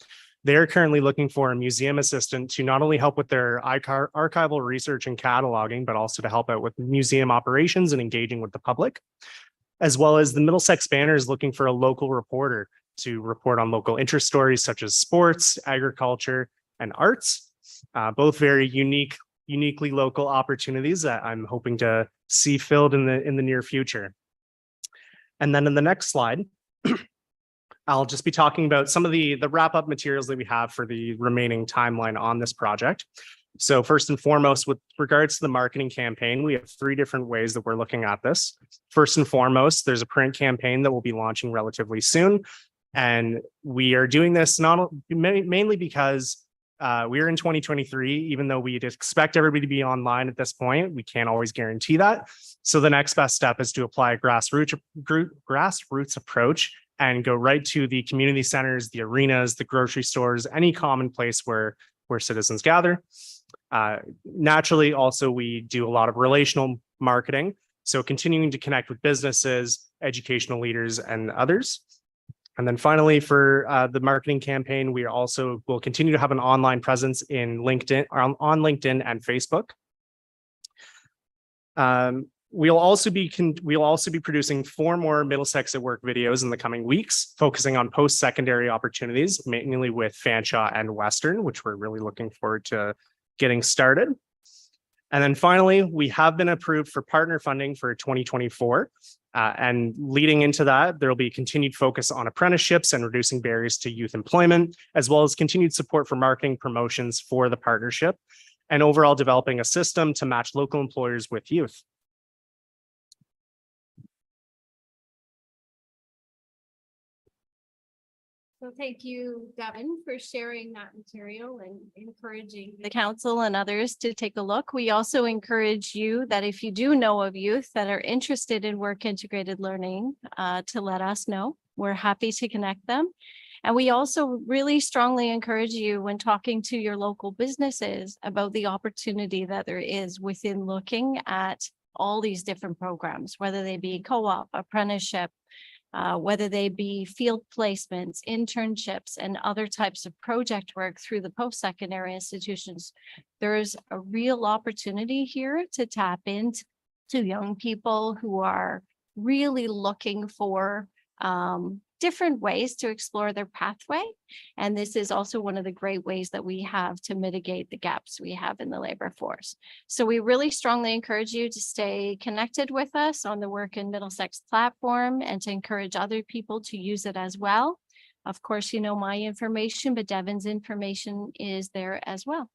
They're currently looking for a museum assistant to not only help with their archival research and cataloging, but also to help out with museum operations and engaging with the public, as well as the Middlesex Banner is looking for a local reporter to report on local interest stories such as sports, agriculture, and arts. Both very uniquely local opportunities that I'm hoping to see filled in the near future. And then in the next slide, I'll just be talking about some of the wrap-up materials that we have for the remaining timeline on this project. So first and foremost, with regards to the marketing campaign, we have 3 different ways that we're looking at this. First and foremost, there's a print campaign that will be launching relatively soon. And we are doing this mainly because we are in 2023, even though we'd expect everybody to be online at this point, we can't always guarantee that. So the next best step is to apply a grassroots approach and go right to the community centers, the arenas, the grocery stores, any common place where citizens gather. Naturally, also, we do a lot of relational marketing. So continuing to connect with businesses, educational leaders, and others. And then finally, for the marketing campaign, we also will continue to have an online presence in LinkedIn, on LinkedIn and Facebook. We'll also be producing 4 more Middlesex at Work videos in the coming weeks, focusing on post-secondary opportunities, mainly with Fanshawe and Western, which we're really looking forward to getting started. And then finally, we have been approved for partner funding for 2024. And leading into that, there will be continued focus on apprenticeships and reducing barriers to youth employment, as well as continued support for marketing promotions for the partnership, and overall developing a system to match local employers with youth. So thank you, Devin, for sharing that material and encouraging the council and others to take a look. We also encourage you that if you do know of youth that are interested in work integrated learning, to let us know. We're happy to connect them. And we also really strongly encourage you when talking to your local businesses about the opportunity that there is within looking at all these different programs, whether they be co-op, apprenticeship, whether they be field placements, internships, and other types of project work through the post-secondary institutions. There's a real opportunity here to tap into young people who are really looking for different ways to explore their pathway. And this is also one of the great ways that we have to mitigate the gaps we have in the labor force. So we really strongly encourage you to stay connected with us on the Work in Middlesex platform and to encourage other people to use it as well. Of course, you know my information, but Devin's information is there as well.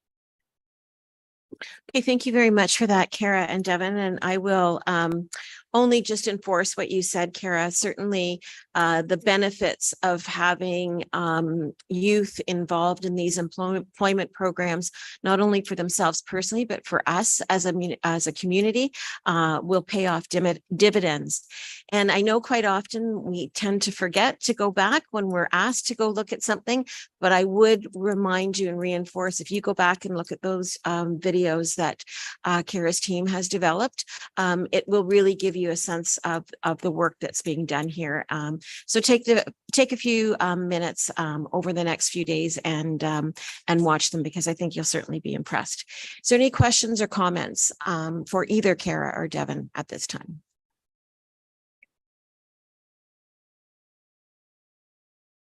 Okay, thank you very much for that, Kara and Devin. And I will only just enforce what you said, Kara. Certainly, the benefits of having youth involved in these employment programs, not only for themselves personally, but for us as a community, will pay off dividends. And I know quite often we tend to forget to go back when we're asked to go look at something, but I would remind you and reinforce, if you go back and look at those videos that Kara's team has developed, it will really give you a sense of the work that's being done here. So take a few minutes over the next few days and watch them, because I think you'll certainly be impressed. So any questions or comments for either Kara or Devin at this time?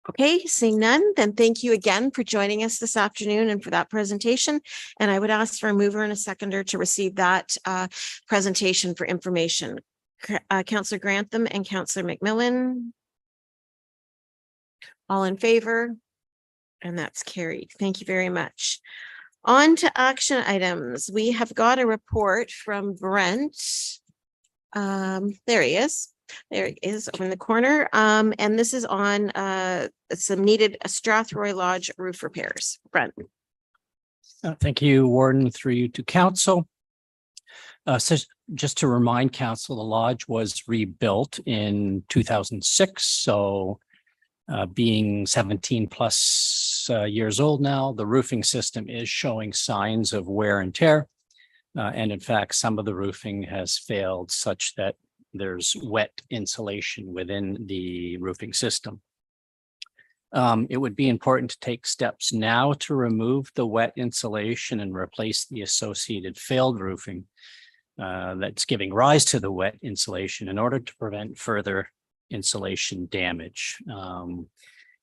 Okay, seeing none, then thank you again for joining us this afternoon and for that presentation. And I would ask for a mover and a seconder to receive that presentation for information. Councillor Grantham and Councillor McMillan. All in favor? And that's carried. Thank you very much. On to action items. We have got a report from Brent. There he is. There it is over in the corner. And this is on some needed Strathroy Lodge roof repairs. Brent. Thank you, Warden, through you to council. So just to remind council, the lodge was rebuilt in 2006. So being 17 plus years old now, the roofing system is showing signs of wear and tear. And in fact, some of the roofing has failed such that there's wet insulation within the roofing system. It would be important to take steps now to remove the wet insulation and replace the associated failed roofing that's giving rise to the wet insulation in order to prevent further insulation damage. And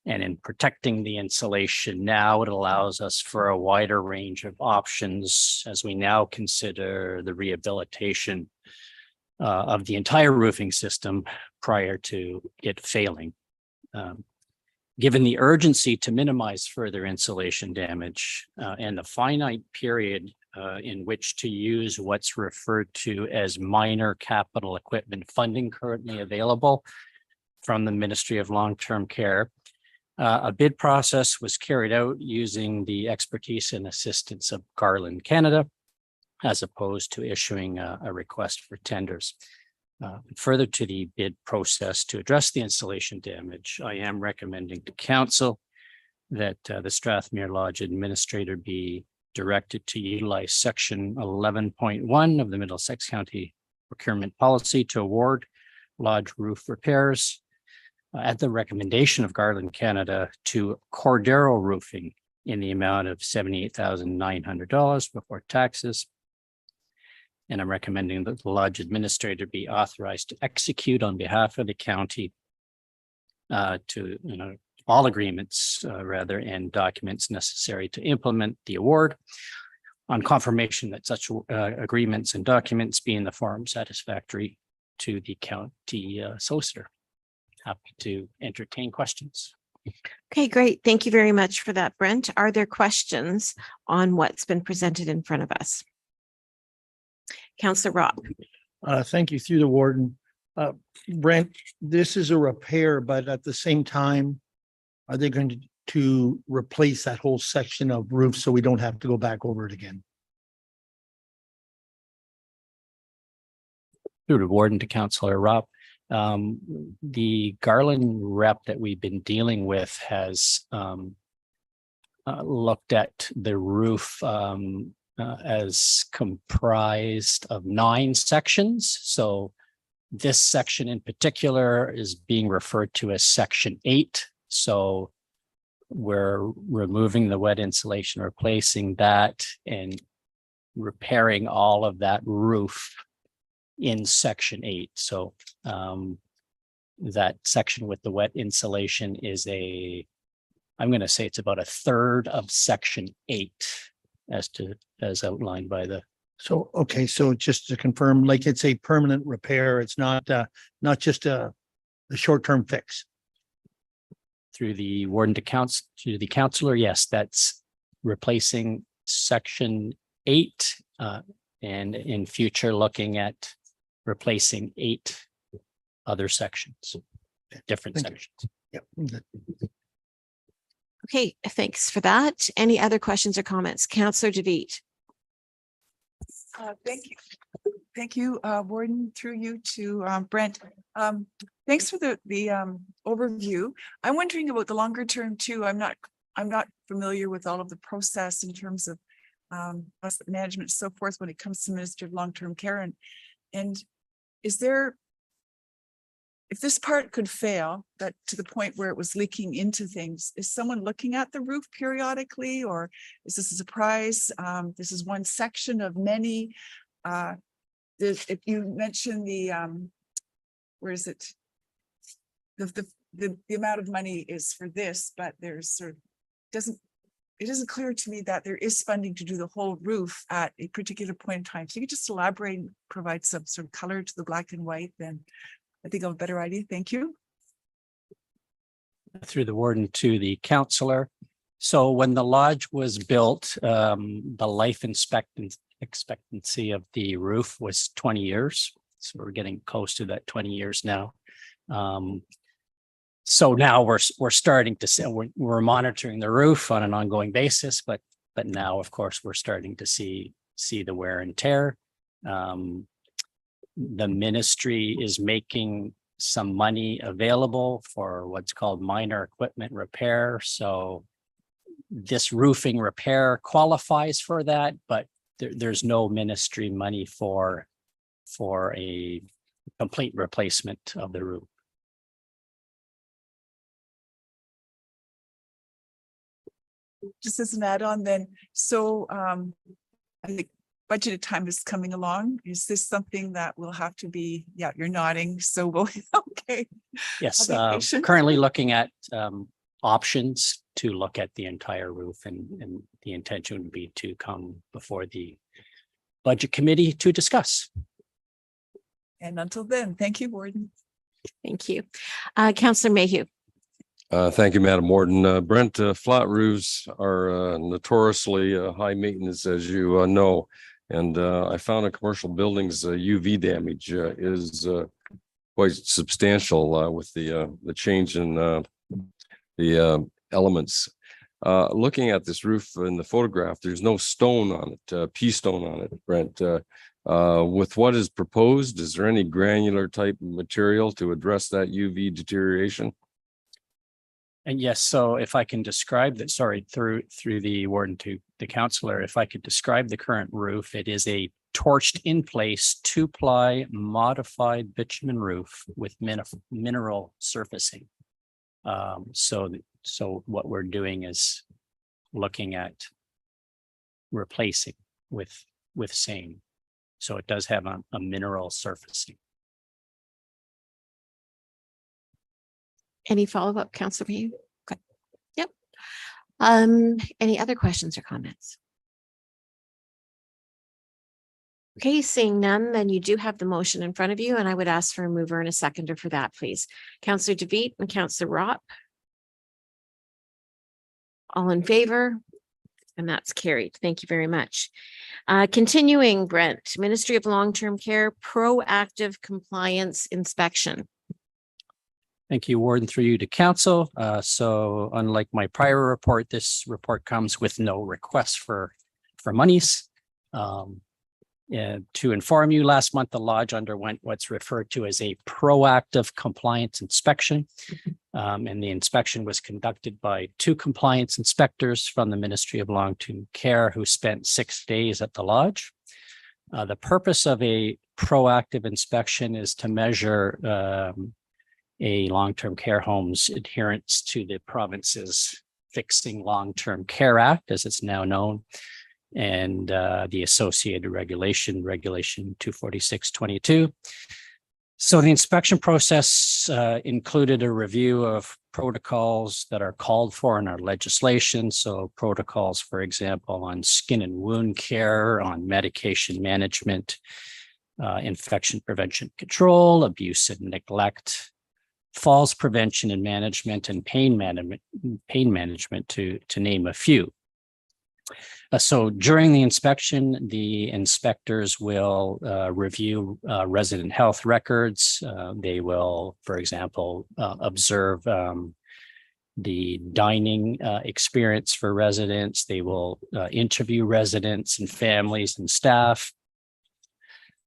in protecting the insulation now, it allows us for a wider range of options as we now consider the rehabilitation of the entire roofing system prior to it failing. Given the urgency to minimize further insulation damage and the finite period in which to use what's referred to as minor capital equipment funding currently available from the Ministry of Long-Term Care, a bid process was carried out using the expertise and assistance of Garland Canada, as opposed to issuing a request for tenders. Further to the bid process to address the insulation damage, I am recommending to council that the Strathmere Lodge administrator be directed to utilize section 11.1 of the Middlesex County procurement policy to award lodge roof repairs at the recommendation of Garland Canada to Cordero Roofing in the amount of $78,900 before taxes. And I'm recommending that the lodge administrator be authorized to execute on behalf of the county all agreements rather and documents necessary to implement the award on confirmation that such agreements and documents be in the form satisfactory to the county solicitor. Happy to entertain questions. Okay, great. Thank you very much for that, Brent. Are there questions on what's been presented in front of us? Councillor Robb. Thank you, through the warden. Brent, this is a repair, but at the same time, are they going to replace that whole section of roof so we don't have to go back over it again? Through the warden to Councillor Robb. The Garland rep that we've been dealing with has looked at the roof as comprised of 9 sections. So this section in particular is being referred to as section 8. So we're removing the wet insulation, replacing that and repairing all of that roof in section 8. So that section with the wet insulation is I'm going to say it's about a third of section 8 as outlined by the. So, okay, so just to confirm, like it's a permanent repair, it's not just a short-term fix. Through the warden to the councillor, yes, that's replacing section 8 and in future looking at replacing 8 other sections, different Thank you. sections. Yep. Okay, thanks for that. Any other questions or comments? Councillor DeVitt. Thank you. Thank you, Warden, through you to Brent. Thanks for the overview. I'm wondering about the longer term too. I'm not familiar with all of the process in terms of asset management and so forth when it comes to Minister of Long-Term Care. And is there, if this part could fail, that to the point where it was leaking into things, is someone looking at the roof periodically, or is this a surprise? This is one section of many. If you mentioned the, where is it? The amount of money is for this, but there's sort of, it isn't clear to me that there is funding to do the whole roof at a particular point in time. So you could just elaborate and provide some sort of color to the black and white, then I think I'll have a better idea. Thank you. Through the warden to the councillor. So when the lodge was built, the life expectancy of the roof was 20 years. So we're getting close to that 20 years now. So now we're starting to see, we're monitoring the roof on an ongoing basis, but now, of course, we're starting to see the wear and tear. The ministry is making some money available for what's called minor equipment repair. So this roofing repair qualifies for that, but there's no ministry money for a complete replacement of the roof. Just as an add-on then, so I think budgeted time is coming along. Is this something that will have to be, yeah, you're nodding, so we'll, okay. Yes, I'll be patient. currently looking at options to look at the entire roof, and the intention would be to come before the budget committee to discuss. And until then, thank you, Warden. Thank you. Councillor Mayhew. Thank you, Madam Warden. Brent, flat roofs are notoriously high maintenance, as you know. And I found in commercial buildings, UV damage is quite substantial with the change in the elements. Looking at this roof in the photograph, there's no stone on it, pea stone on it, Brent. With what is proposed, is there any granular type of material to address that UV deterioration? And yes, so if I can describe that, sorry, through the warden to the councillor, if I could describe the current roof, it is a torched in place 2-ply modified bitumen roof with mineral surfacing. So what we're doing is looking at replacing with same. So it does have a mineral surfacing. Any follow-up, Councillor Mayhew? Okay. Yep. Any other questions or comments? Okay, seeing none, then you do have the motion in front of you, and I would ask for a mover and a seconder for that, please. Councillor DeVitt and Councillor Ropp. All in favor? And that's carried. Thank you very much. Continuing, Brent, Ministry of Long-Term Care proactive compliance inspection. Thank you, Warden, through you to council. So unlike my prior report, this report comes with no request for monies. To inform you, last month, the lodge underwent what's referred to as a proactive compliance inspection. And the inspection was conducted by 2 compliance inspectors from the Ministry of Long-Term Care who spent 6 days at the lodge. The purpose of a proactive inspection is to measure a long-term care home's adherence to the province's Fixing Long-Term Care Act, as it's now known, and the associated regulation 246/22. So the inspection process included a review of protocols that are called for in our legislation. So protocols, for example, on skin and wound care, on medication management, infection prevention control, abuse and neglect, falls prevention and management, and pain management, to name a few. So during the inspection, the inspectors will review resident health records. They will, for example, observe the dining experience for residents. They will interview residents and families and staff.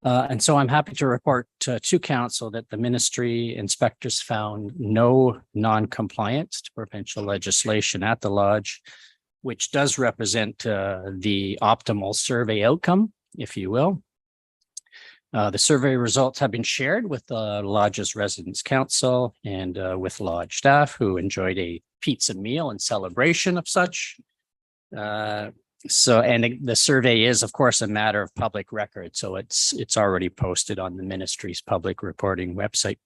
And so I'm happy to report to council that the ministry inspectors found no non-compliance to provincial legislation at the lodge, which does represent the optimal survey outcome, if you will. The survey results have been shared with the Lodge's Residents Council and with Lodge staff, who enjoyed a pizza meal in celebration of such. And the survey is, of course, a matter of public record, so it's already posted on the ministry's public reporting website.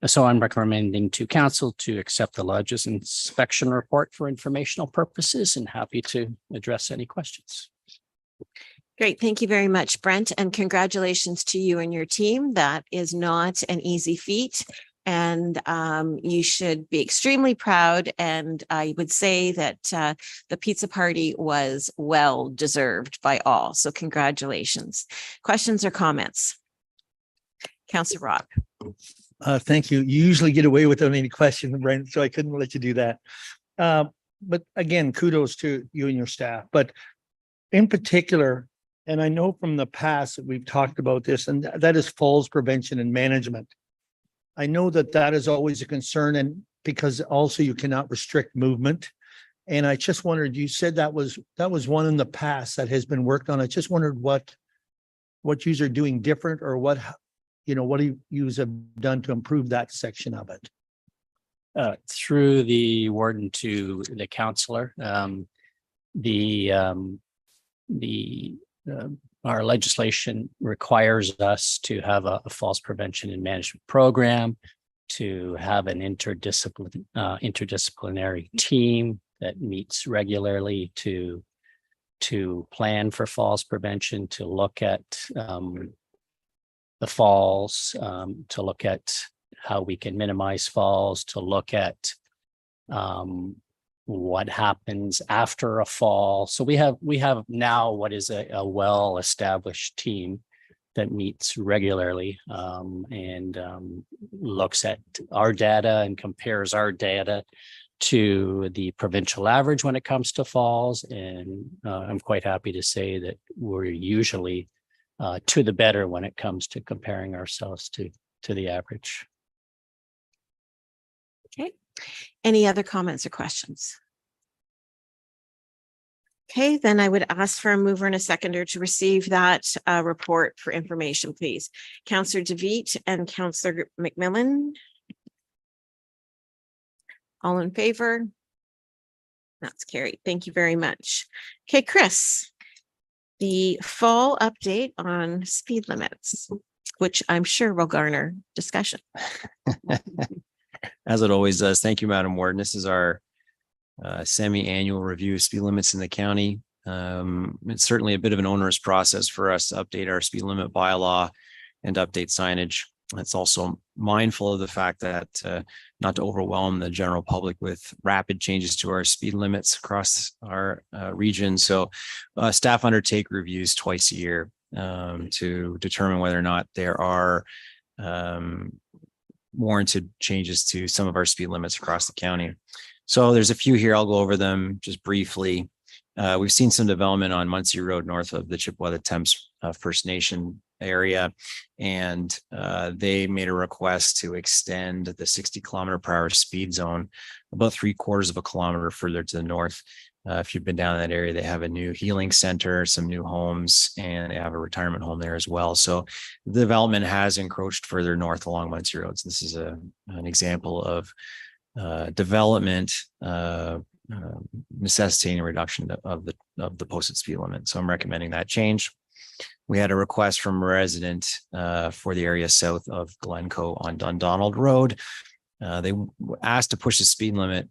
So I'm recommending to council to accept the Lodge's inspection report for informational purposes, and happy to address any questions. Great. Thank you very much, Brent, and congratulations to you and your team. That is not an easy feat, and you should be extremely proud. And I would say that the pizza party was well deserved by all. So congratulations. Questions or comments? Councillor Rob. Thank you. You usually get away without any question, Brent, so I couldn't let you do that. But again, kudos to you and your staff. But in particular, and I know from the past that we've talked about this, and that is falls prevention and management. I know that that is always a concern, and because also you cannot restrict movement. And I just wondered, you said that was one in the past that has been worked on. I just wondered what yous are doing different, or what yous have done to improve that section of it. Through the warden to the councillor, our legislation requires us to have a falls prevention and management program, to have an interdisciplinary team that meets regularly to plan for falls prevention, to look at the falls, to look at how we can minimize falls, to look at what happens after a fall. So we have now what is a well-established team that meets regularly and looks at our data and compares our data to the provincial average when it comes to falls. And I'm quite happy to say that we're usually to the better when it comes to comparing ourselves to the average. Okay. Any other comments or questions? Okay, then I would ask for a mover and a seconder to receive that report for information, please. Councillor DeVete and Councillor McMillan. All in favor? That's carried. Thank you very much. Okay, Chris, the fall update on speed limits, which I'm sure will garner discussion. As it always does. Thank you, Madam Warden. This is our semi-annual review of speed limits in the county. It's certainly a bit of an onerous process for us to update our speed limit bylaw and update signage. It's also mindful of the fact that not to overwhelm the general public with rapid changes to our speed limits across our region. So staff undertake reviews twice a year to determine whether or not there are warranted changes to some of our speed limits across the county. So there's a few here. I'll go over them just briefly. We've seen some development on Muncie Road north of the Chippewa-Temps First Nation area, and they made a request to extend the 60-kilometer-per-hour speed zone about 3/4 of a kilometer further to the north. If you've been down in that area, they have a new healing center, some new homes, and they have a retirement home there as well. So the development has encroached further north along Muncie Road. So this is an example of development necessitating a reduction of the posted speed limit. So I'm recommending that change. We had a request from a resident for the area south of Glencoe on Dundonald Road. They asked to push the speed limit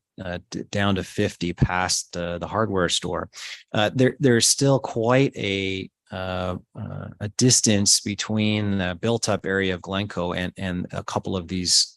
down to 50 past the hardware store. There's still quite a a distance between the built-up area of Glencoe and a couple of these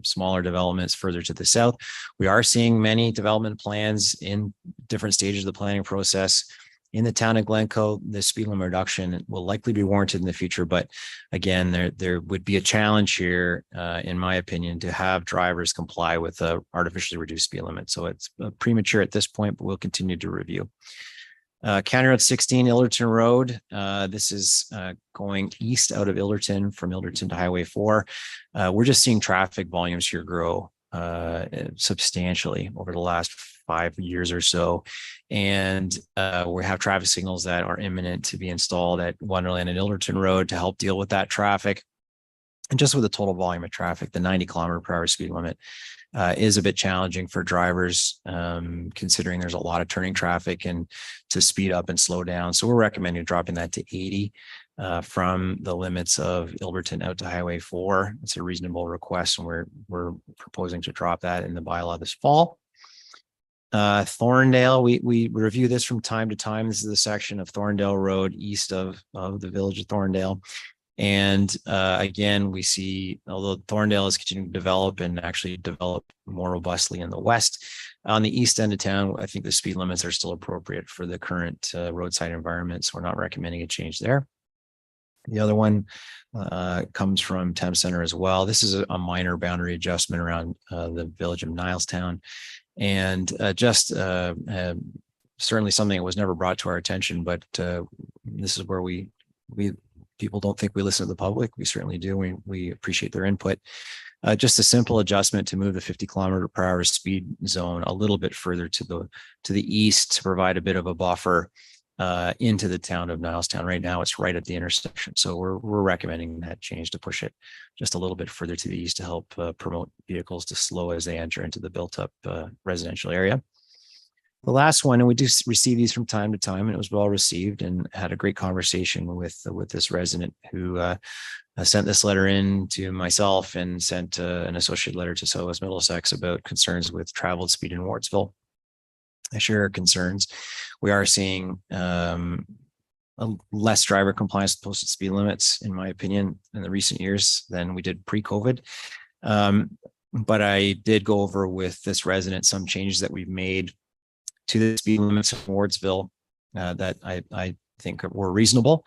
smaller developments further to the south. We are seeing many development plans in different stages of the planning process. In the town of Glencoe, the speed limit reduction will likely be warranted in the future, but again, there would be a challenge here, in my opinion, to have drivers comply with a artificially reduced speed limit. So it's premature at this point, but we'll continue to review. County Road 16, Ilderton Road. This is going east out of Ilderton from Ilderton to Highway 4. We're just seeing traffic volumes here grow substantially over the last 5 years or so. And we have traffic signals that are imminent to be installed at Wonderland and Ilderton Road to help deal with that traffic. And just with the total volume of traffic, the 90 km/h speed limit is a bit challenging for drivers, considering there's a lot of turning traffic and to speed up and slow down. So we're recommending dropping that to 80 from the limits of Ilderton out to Highway 4. It's a reasonable request, and we're proposing to drop that in the bylaw this fall. Thorndale, we review this from time to time. This is the section of Thorndale Road east of the village of Thorndale. And again, we see, although Thorndale is continuing to develop and actually develop more robustly in the west, on the east end of town, I think the speed limits are still appropriate for the current roadside environment. So we're not recommending a change there. The other one comes from Thames Center as well. This is a minor boundary adjustment around the village of Nilestown. And certainly something that was never brought to our attention, but this is where people don't think we listen to the public. We certainly do. We appreciate their input. Just a simple adjustment to move the 50 km/h speed zone a little bit further to the east to provide a bit of a buffer into the town of Nilestown. Right now, it's right at the intersection. So we're recommending that change to push it just a little bit further to the east to help promote vehicles to slow as they enter into the built-up residential area. The last one, and we do receive these from time to time, and it was well received, and had a great conversation with this resident who sent this letter in to myself and sent an associated letter to Southwest Middlesex about concerns with traveled speed in Wardsville. I share our concerns. We are seeing less driver compliance with posted speed limits, in my opinion, in the recent years than we did pre-COVID. But I did go over with this resident some changes that we've made to the speed limits in Wardsville that I think were reasonable.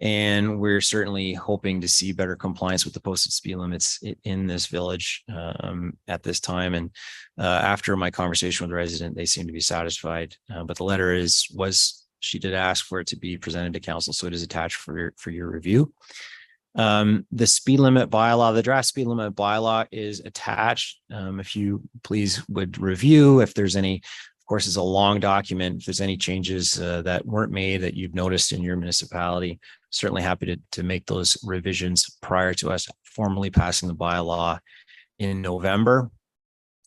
And we're certainly hoping to see better compliance with the posted speed limits in this village at this time. And after my conversation with the resident, they seem to be satisfied. But the letter she did ask for it to be presented to council, so it is attached for your review. The speed limit bylaw, the draft speed limit bylaw is attached. If you please would review, if there's any. Of course, it's a long document. If there's any changes that weren't made that you've noticed in your municipality, certainly happy to make those revisions prior to us formally passing the bylaw in November,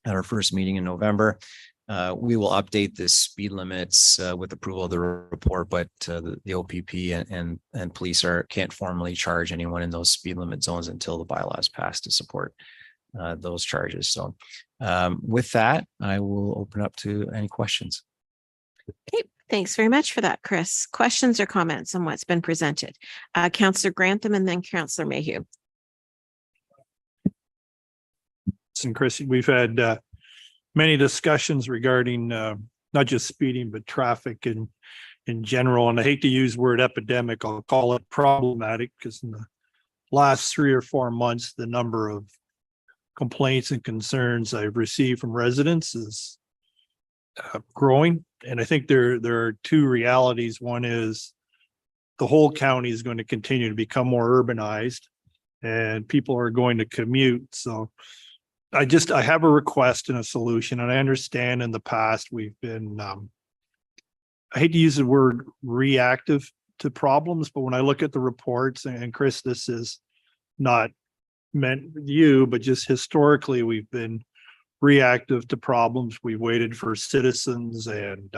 at our first meeting in November. We will update the speed limits with approval of the report, but the OPP and police can't formally charge anyone in those speed limit zones until the bylaw is passed to support those charges. So with that, I will open up to any questions. Okay, thanks very much for that, Chris. Questions or comments on what's been presented? Councillor Grantham and then Councillor Mayhew. And Chris, we've had many discussions regarding not just speeding, but traffic in general. And I hate to use the word epidemic, I'll call it problematic, because in the last 3 or 4 months, the number of complaints and concerns I've received from residents is growing. And I think there are two realities. One is the whole county is going to continue to become more urbanized and people are going to commute. So I have a request and a solution. And I understand in the past we've been, I hate to use the word reactive to problems, but when I look at the reports, and Chris, this is not meant you, but just historically, we've been reactive to problems. We've waited for citizens and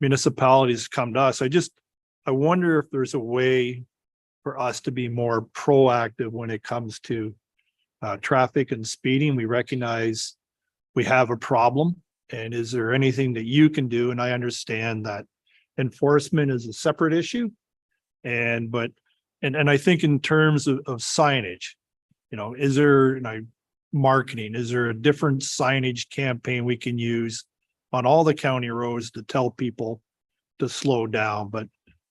municipalities to come to us. I wonder if there's a way for us to be more proactive when it comes to traffic and speeding. We recognize we have a problem, and is there anything that you can do? And I understand that Enforcement is a separate issue. And I think in terms of signage, is there, marketing, is there a different signage campaign we can use on all the county roads to tell people to slow down? But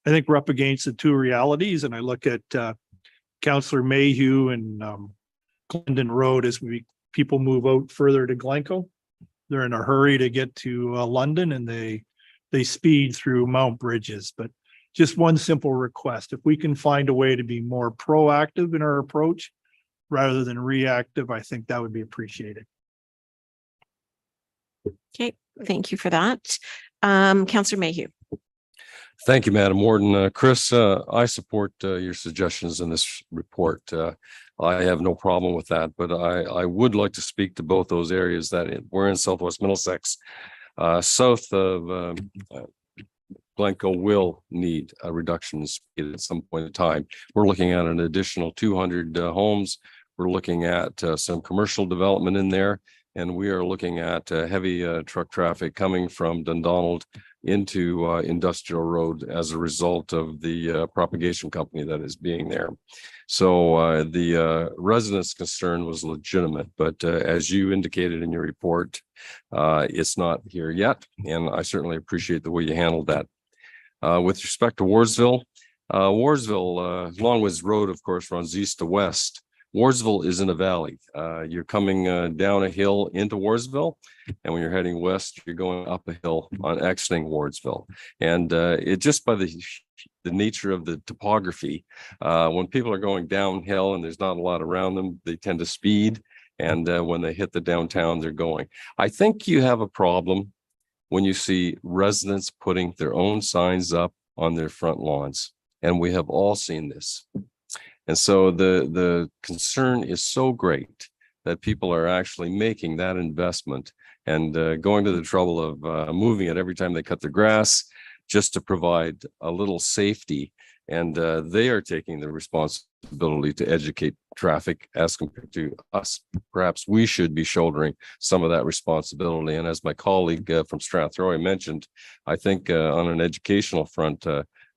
I think we're up against the two realities, and I look at Councillor Mayhew and Glendon Road as people move out further to Glencoe. They're in a hurry to get to London, and they speed through Mount Bridges. But just one simple request: if we can find a way to be more proactive in our approach rather than reactive, I think that would be appreciated. Okay, thank you for that. Councillor Mayhew. Thank you, Madam Warden. Chris, I support your suggestions in this report. I have no problem with that, but I would like to speak to both those areas that we're in Southwest Middlesex. South of Glencoe will need a reduction in speed at some point in time. We're looking at an additional 200 homes. We're looking at some commercial development in there, and we are looking at heavy truck traffic coming from Dundonald into Industrial Road as a result of the propagation company that is being there. So the residents' concern was legitimate, but as you indicated in your report, it's not here yet, and I certainly appreciate the way you handled that. With respect to Wardsville, Longwoods Road, of course, runs east to west. Wardsville is in a valley. You're coming down a hill into Wardsville, and when you're heading west, you're going up a hill on exiting Wardsville. And it just by the nature of the topography, when people are going downhill and there's not a lot around them, they tend to speed. And when they hit the downtown, they're going. I think you have a problem when you see residents putting their own signs up on their front lawns. And we have all seen this. And so the concern is so great that people are actually making that investment and going to the trouble of moving it every time they cut their grass just to provide a little safety. And they are taking the responsibility to educate traffic as compared to us. Perhaps we should be shouldering some of that responsibility. And as my colleague from Strathroy mentioned, I think on an educational front,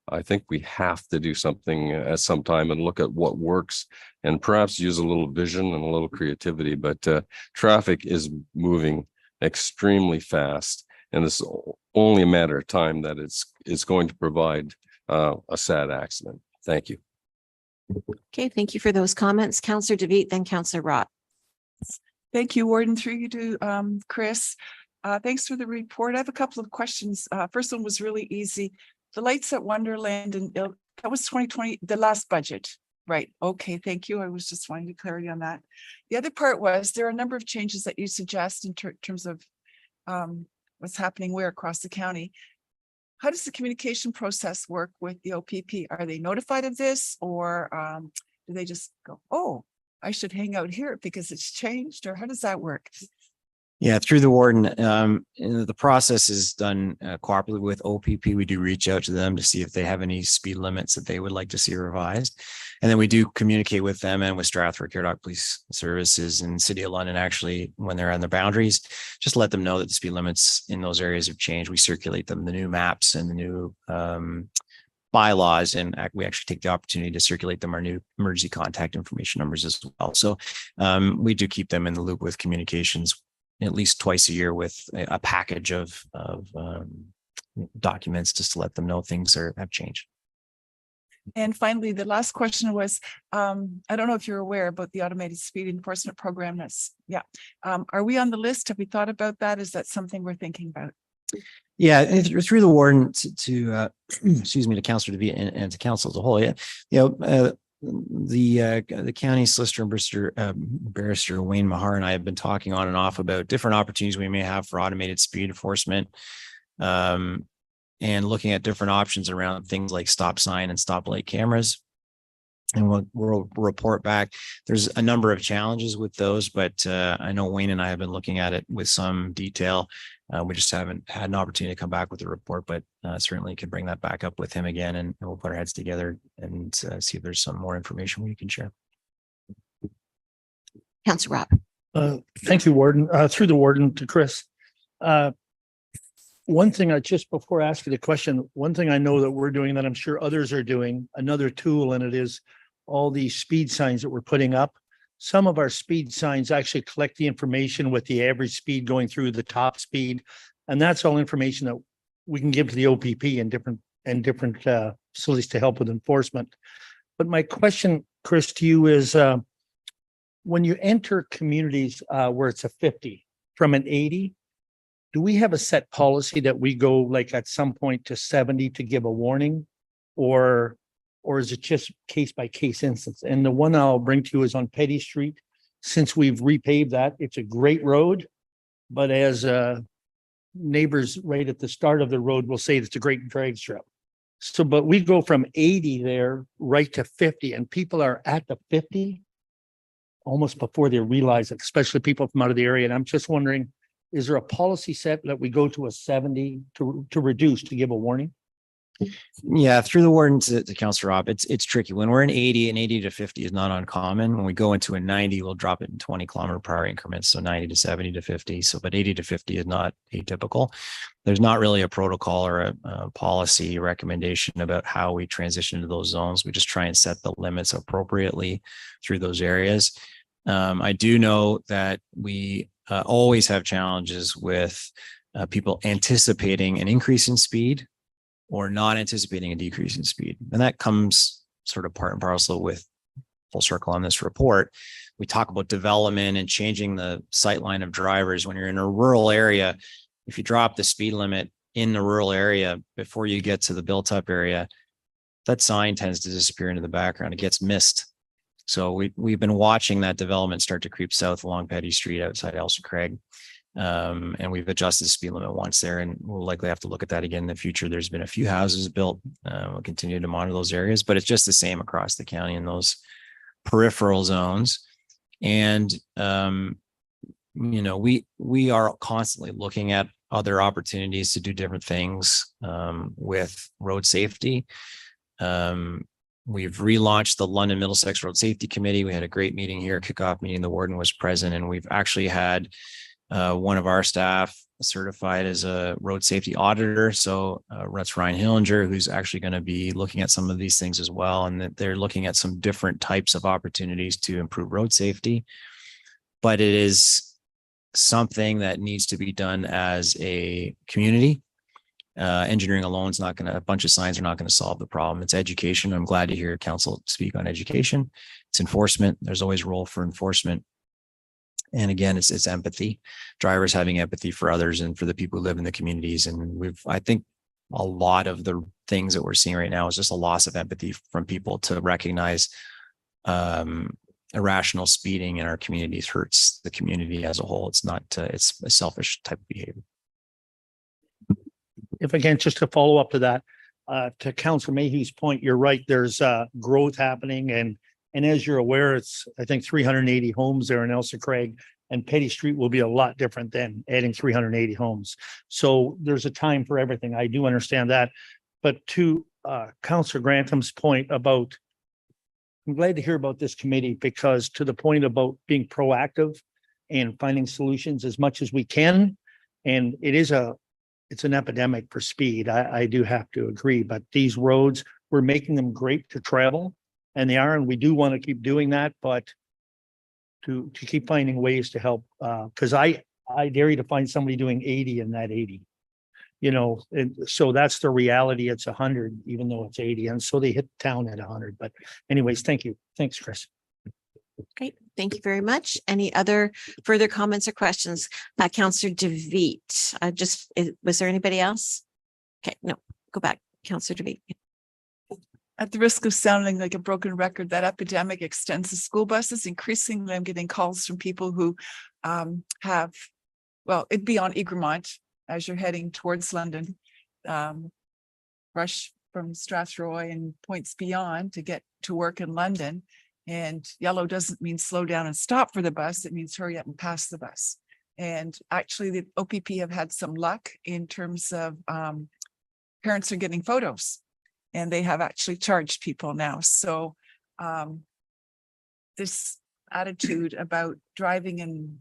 I think we have to do something at some time and look at what works and perhaps use a little vision and a little creativity. But traffic is moving extremely fast, and it's only a matter of time that it's going to provide a sad accident. Thank you. Okay, thank you for those comments. Councillor DeVitt, then Councillor Rott. Thank you, Warden, through you to Chris. Thanks for the report. I have a couple of questions. First one was really easy. The lights at Wonderland, and that was 2020, the last budget, right? Okay, thank you. I was just wanting clarity on that. The other part was there are a number of changes that you suggest in terms of what's happening where across the county. How does the communication process work with the OPP? Are they notified of this, or do they just go, oh, I should hang out here because it's changed, or how does that work? Yeah, through the warden, the process is done cooperatively with OPP. We do reach out to them to see if they have any speed limits that they would like to see revised. And then we do communicate with them and with Stratford Caradoc Police Services and City of London, actually, when they're on the boundaries, just let them know that the speed limits in those areas have changed. We circulate them the new maps and the new bylaws, and we actually take the opportunity to circulate them our new emergency contact information numbers as well. So we do keep them in the loop with communications at least twice a year with a package of documents just to let them know things have changed. And finally, the last question was, I don't know if you're aware about the automated speed enforcement program. Are we on the list? Have we thought about that? Is that something we're thinking about? Yeah, through the warden to excuse me, to Councillor DeVitt and to council as a whole. Yeah, the county solicitor and barrister Wayne Mahar and I have been talking on and off about different opportunities we may have for automated speed enforcement, and looking at different options around things like stop sign and stoplight cameras. And we'll report back. There's a number of challenges with those, but I know Wayne and I have been looking at it with some detail. We just haven't had an opportunity to come back with a report, but certainly could bring that back up with him again, and we'll put our heads together and see if there's some more information we can share. Councillor Rob. Thank you, Warden. Through the warden to Chris. One thing I just before asking the question, one thing I know that we're doing that I'm sure others are doing, another tool, and it is all these speed signs that we're putting up. Some of our speed signs actually collect the information with the average speed going through the top speed. And that's all information that we can give to the OPP and different facilities to help with enforcement. But my question, Chris, to you is when you enter communities where it's a 50 from an 80, do we have a set policy that we go like at some point to 70 to give a warning? Or is it just case by case instance? And the one I'll bring to you is on Petty Street. Since we've repaved that, it's a great road. But as neighbors right at the start of the road will say it's a great drag strip. So, but we go from 80 there right to 50 and people are at the 50 almost before they realize it, especially people from out of the area. And I'm just wondering, is there a policy set that we go to a 70 to reduce, to give a warning? Yeah, through the warden to Councillor Rob, it's tricky. When we're in 80 and 80 to 50 is not uncommon. When we go into a 90, we'll drop it in 20 km/h increments. So 90 to 70 to 50. So, but 80 to 50 is not atypical. There's not really a protocol or a policy recommendation about how we transition to those zones. We just try and set the limits appropriately through those areas. I do know that we always have challenges with people anticipating an increase in speed or not anticipating a decrease in speed. And that comes sort of part and parcel with full circle on this report. We talk about development and changing the sight line of drivers. When you're in a rural area, if you drop the speed limit in the rural area before you get to the built up area, that sign tends to disappear into the background. It gets missed. So we've been watching that development start to creep south along Petty Street outside Elsa Craig. And we've adjusted the speed limit once there, and we'll likely have to look at that again in the future. There's been a few houses built. We'll continue to monitor those areas, but it's just the same across the county in those peripheral zones. And, we are constantly looking at other opportunities to do different things with road safety. We've relaunched the London Middlesex Road Safety Committee. We had a great meeting here, kickoff meeting. The warden was present, and we've actually had one of our staff certified as a road safety auditor. So that's Ryan Hillinger, who's actually going to be looking at some of these things as well. And that they're looking at some different types of opportunities to improve road safety. But it is something that needs to be done as a community. Engineering alone is not going to, a bunch of signs are not going to solve the problem. It's education. I'm glad to hear council speak on education. It's enforcement. There's always a role for enforcement. And again, it's empathy, drivers having empathy for others and for the people who live in the communities. And I think a lot of the things that we're seeing right now is just a loss of empathy from people to recognize irrational speeding in our communities hurts the community as a whole. It's not, it's a selfish type of behavior. If again, just to follow up to that, to Councillor Mayhew's point, you're right. There's growth happening, and as you're aware, it's I think 380 homes there in Elsa Craig, and Petty Street will be a lot different than adding 380 homes. So there's a time for everything. I do understand that, but to Councillor Grantham's point about, I'm glad to hear about this committee because to the point about being proactive and finding solutions as much as we can, and it's an epidemic for speed. I do have to agree, but these roads, we're making them great to travel and they are, and we do want to keep doing that, but to keep finding ways to help, because I dare you to find somebody doing 80 in that 80, and so that's the reality. It's 100, even though it's 80. And so they hit town at 100, but anyways, thank you. Thanks, Chris. Great. Thank you very much. Any other further comments or questions? Councillor DeVeet, was there anybody else? Okay, no, go back. Councillor DeVeet. At the risk of sounding like a broken record, that epidemic extends to school buses. Increasingly, I'm getting calls from people who it'd be on Egremont as you're heading towards London, rush from Strathroy and points beyond to get to work in London. And yellow doesn't mean slow down and stop for the bus. It means hurry up and pass the bus. And actually the OPP have had some luck in terms of parents are getting photos and they have actually charged people now. So this attitude about driving and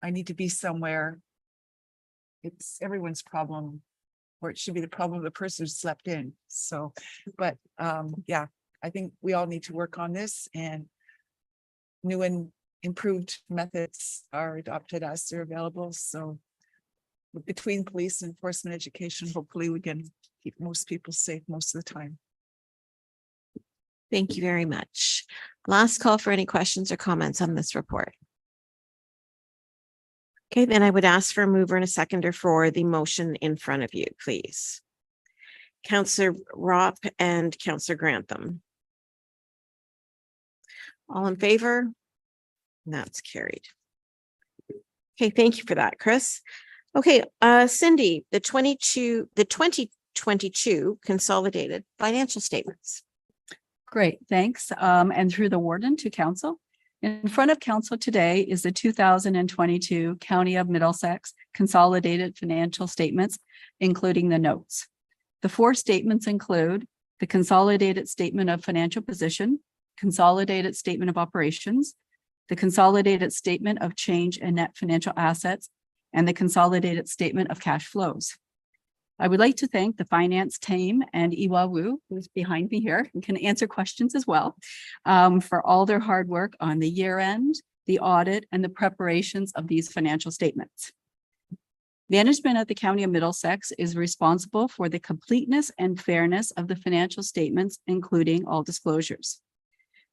I need to be somewhere, it's everyone's problem or it should be the problem of the person who slept in. So, but yeah, I think we all need to work on this, and new and improved methods are adopted as they're available. So between police and enforcement education, hopefully we can keep most people safe most of the time. Thank you very much. Last call for any questions or comments on this report. Okay, then I would ask for a mover and a seconder for the motion in front of you, please. Councillor Ropp and Councillor Grantham. All in favor? That's carried. Okay, thank you for that, Chris. Okay, Cindy, the 2022 consolidated financial statements. Great, thanks. And through the warden to council. In front of council today is the 2022 County of Middlesex consolidated financial statements, including the notes. The 4 statements include the consolidated statement of financial position, consolidated statement of operations, the consolidated statement of change in net financial assets, and the consolidated statement of cash flows. I would like to thank the finance team and Iwawu, who's behind me here and can answer questions as well, for all their hard work on the year end, the audit, and the preparations of these financial statements. Management at the County of Middlesex is responsible for the completeness and fairness of the financial statements, including all disclosures.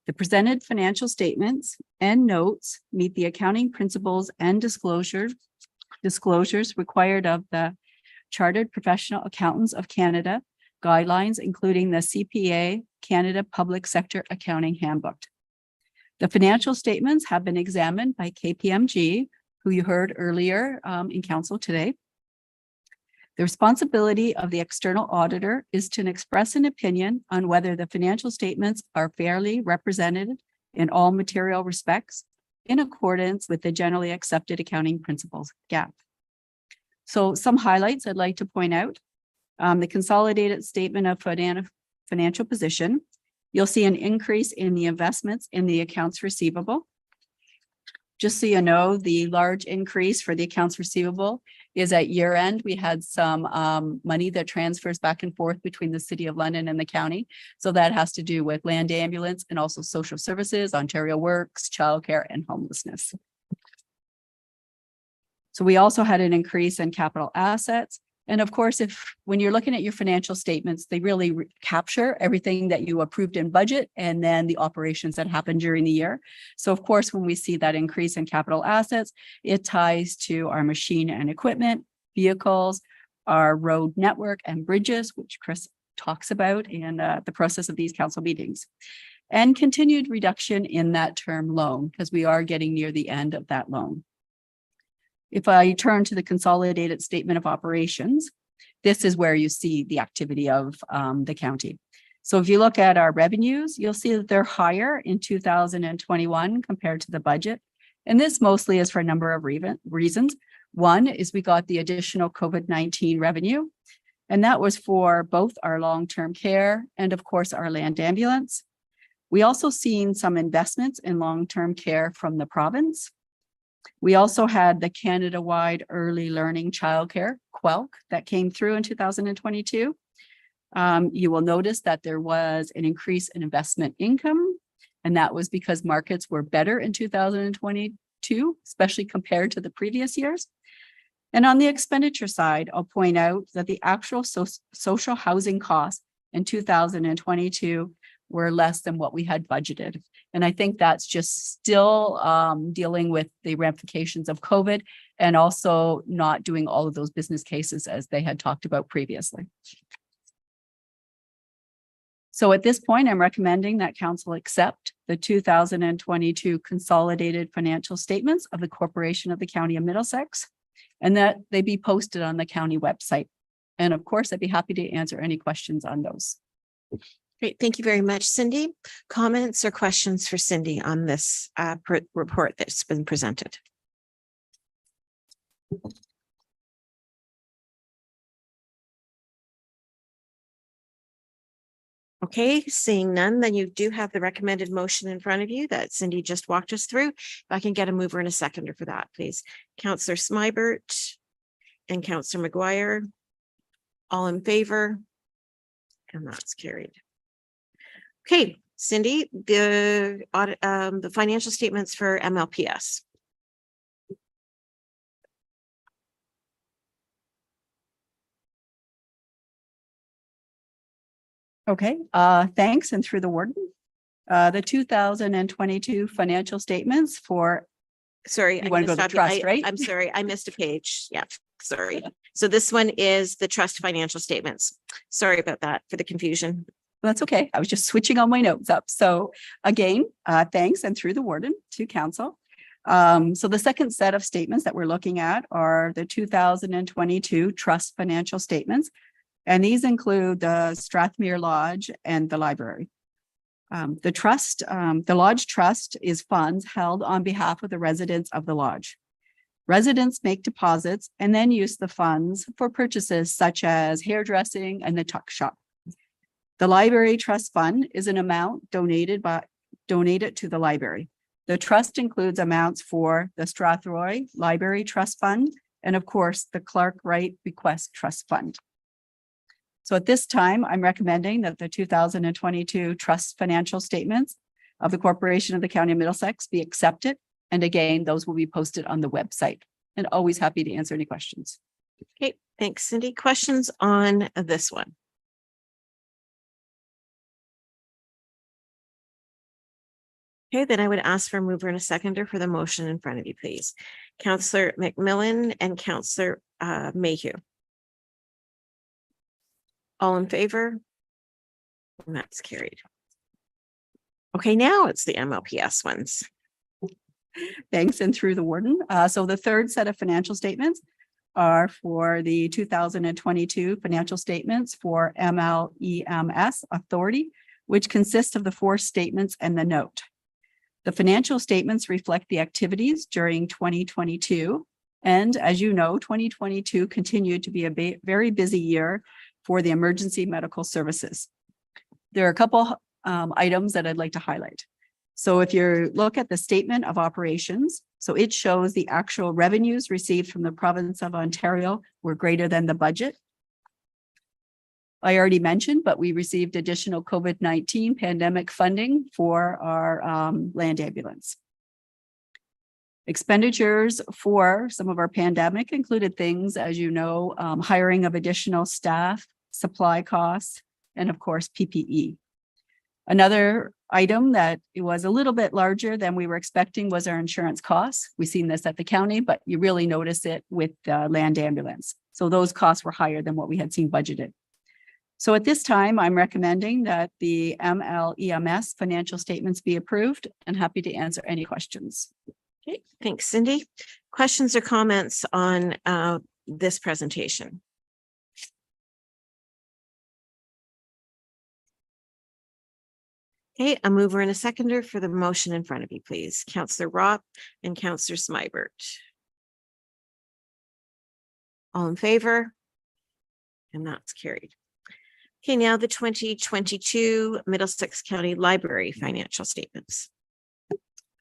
The presented financial statements and notes meet the accounting principles and disclosures required of the Chartered Professional Accountants of Canada guidelines, including the CPA Canada Public Sector Accounting Handbook. The financial statements have been examined by KPMG, who you heard earlier in council today. The responsibility of the external auditor is to express an opinion on whether the financial statements are fairly represented in all material respects in accordance with the generally accepted accounting principles, GAAP. So some highlights I'd like to point out. The consolidated statement of financial position. You'll see an increase in the investments in the accounts receivable. Just so you know, the large increase for the accounts receivable is at year end. We had some money that transfers back and forth between the City of London and the county. So that has to do with land ambulance and also social services, Ontario Works, childcare, and homelessness. So we also had an increase in capital assets. And of course, when you're looking at your financial statements, they really capture everything that you approved in budget and then the operations that happened during the year. So of course, when we see that increase in capital assets, it ties to our machine and equipment, vehicles, our road network and bridges, which Chris talks about in the process of these council meetings, and continued reduction in that term loan because we are getting near the end of that loan. If I turn to the consolidated statement of operations, this is where you see the activity of the county. So if you look at our revenues, you'll see that they're higher in 2021 compared to the budget. And this mostly is for a number of reasons. One is we got the additional COVID-19 revenue, and that was for both our long-term care and of course our land ambulance. We also seen some investments in long-term care from the province. We also had the Canada-wide early learning childcare, QELC, that came through in 2022. You will notice that there was an increase in investment income, and that was because markets were better in 2022, especially compared to the previous years. And on the expenditure side, I'll point out that the actual social housing costs in 2022 were less than what we had budgeted. And I think that's just still dealing with the ramifications of COVID and also not doing all of those business cases as they had talked about previously. So at this point, I'm recommending that council accept the 2022 consolidated financial statements of the Corporation of the County of Middlesex and that they be posted on the county website. And of course, I'd be happy to answer any questions on those. Great. Thank you very much, Cindy. Comments or questions for Cindy on this report that's been presented? Okay, seeing none, then you do have the recommended motion in front of you that Cindy just walked us through. If I can get a mover and a seconder for that, please. Councillor Smybert and Councillor McGuire. All in favor? And that's carried. Okay, Cindy, the audit, the financial statements for MLPS. Okay, thanks. And through the warden, the 2022 financial statements for, Sorry, you want to go to stop you. trust, right? I'm sorry, I missed a page. Yeah, sorry. So this one is the trust financial statements. Sorry about that for the confusion. That's okay. I was just switching all my notes up. So again, thanks, and through the warden to council. So the second set of statements that we're looking at are the 2022 trust financial statements. And these include the Strathmere Lodge and the library. The Lodge Trust is funds held on behalf of the residents of the lodge. Residents make deposits and then use the funds for purchases such as hairdressing and the tuck shop. The Library Trust Fund is an amount donated to the library. The trust includes amounts for the Strathroy Library Trust Fund and of course the Clark Wright Bequest Trust Fund. So at this time, I'm recommending that the 2022 trust financial statements of the Corporation of the County of Middlesex be accepted. And again, those will be posted on the website, and always happy to answer any questions. Okay, thanks, Cindy. Questions on this one? Okay, then I would ask for a mover and a seconder for the motion in front of you, please. Councillor McMillan and Councillor Mayhew. All in favor? And that's carried. Okay, now it's the MLPS ones. Thanks, and through the warden. So the third set of financial statements are for the 2022 financial statements for MLEMS Authority, which consists of the 4 statements and the note. The financial statements reflect the activities during 2022. And as you know, 2022 continued to be a very busy year for the emergency medical services. There are a couple items that I'd like to highlight. So if you look at the statement of operations, so it shows the actual revenues received from the province of Ontario were greater than the budget. I already mentioned, but we received additional COVID-19 pandemic funding for our land ambulance. Expenditures for some of our pandemic included things, as you know, hiring of additional staff, supply costs, and of course, PPE. Another item that it was a little bit larger than we were expecting was our insurance costs. We've seen this at the county, but you really notice it with the land ambulance. So those costs were higher than what we had seen budgeted. So at this time, I'm recommending that the MLEMS financial statements be approved, and happy to answer any questions. Okay, thanks, Cindy. Questions or comments on this presentation? Okay, a mover and a seconder for the motion in front of you, please. Councillor Roth and Councillor Smybert. All in favor? And that's carried. Okay, now the 2022 Middlesex County Library financial statements.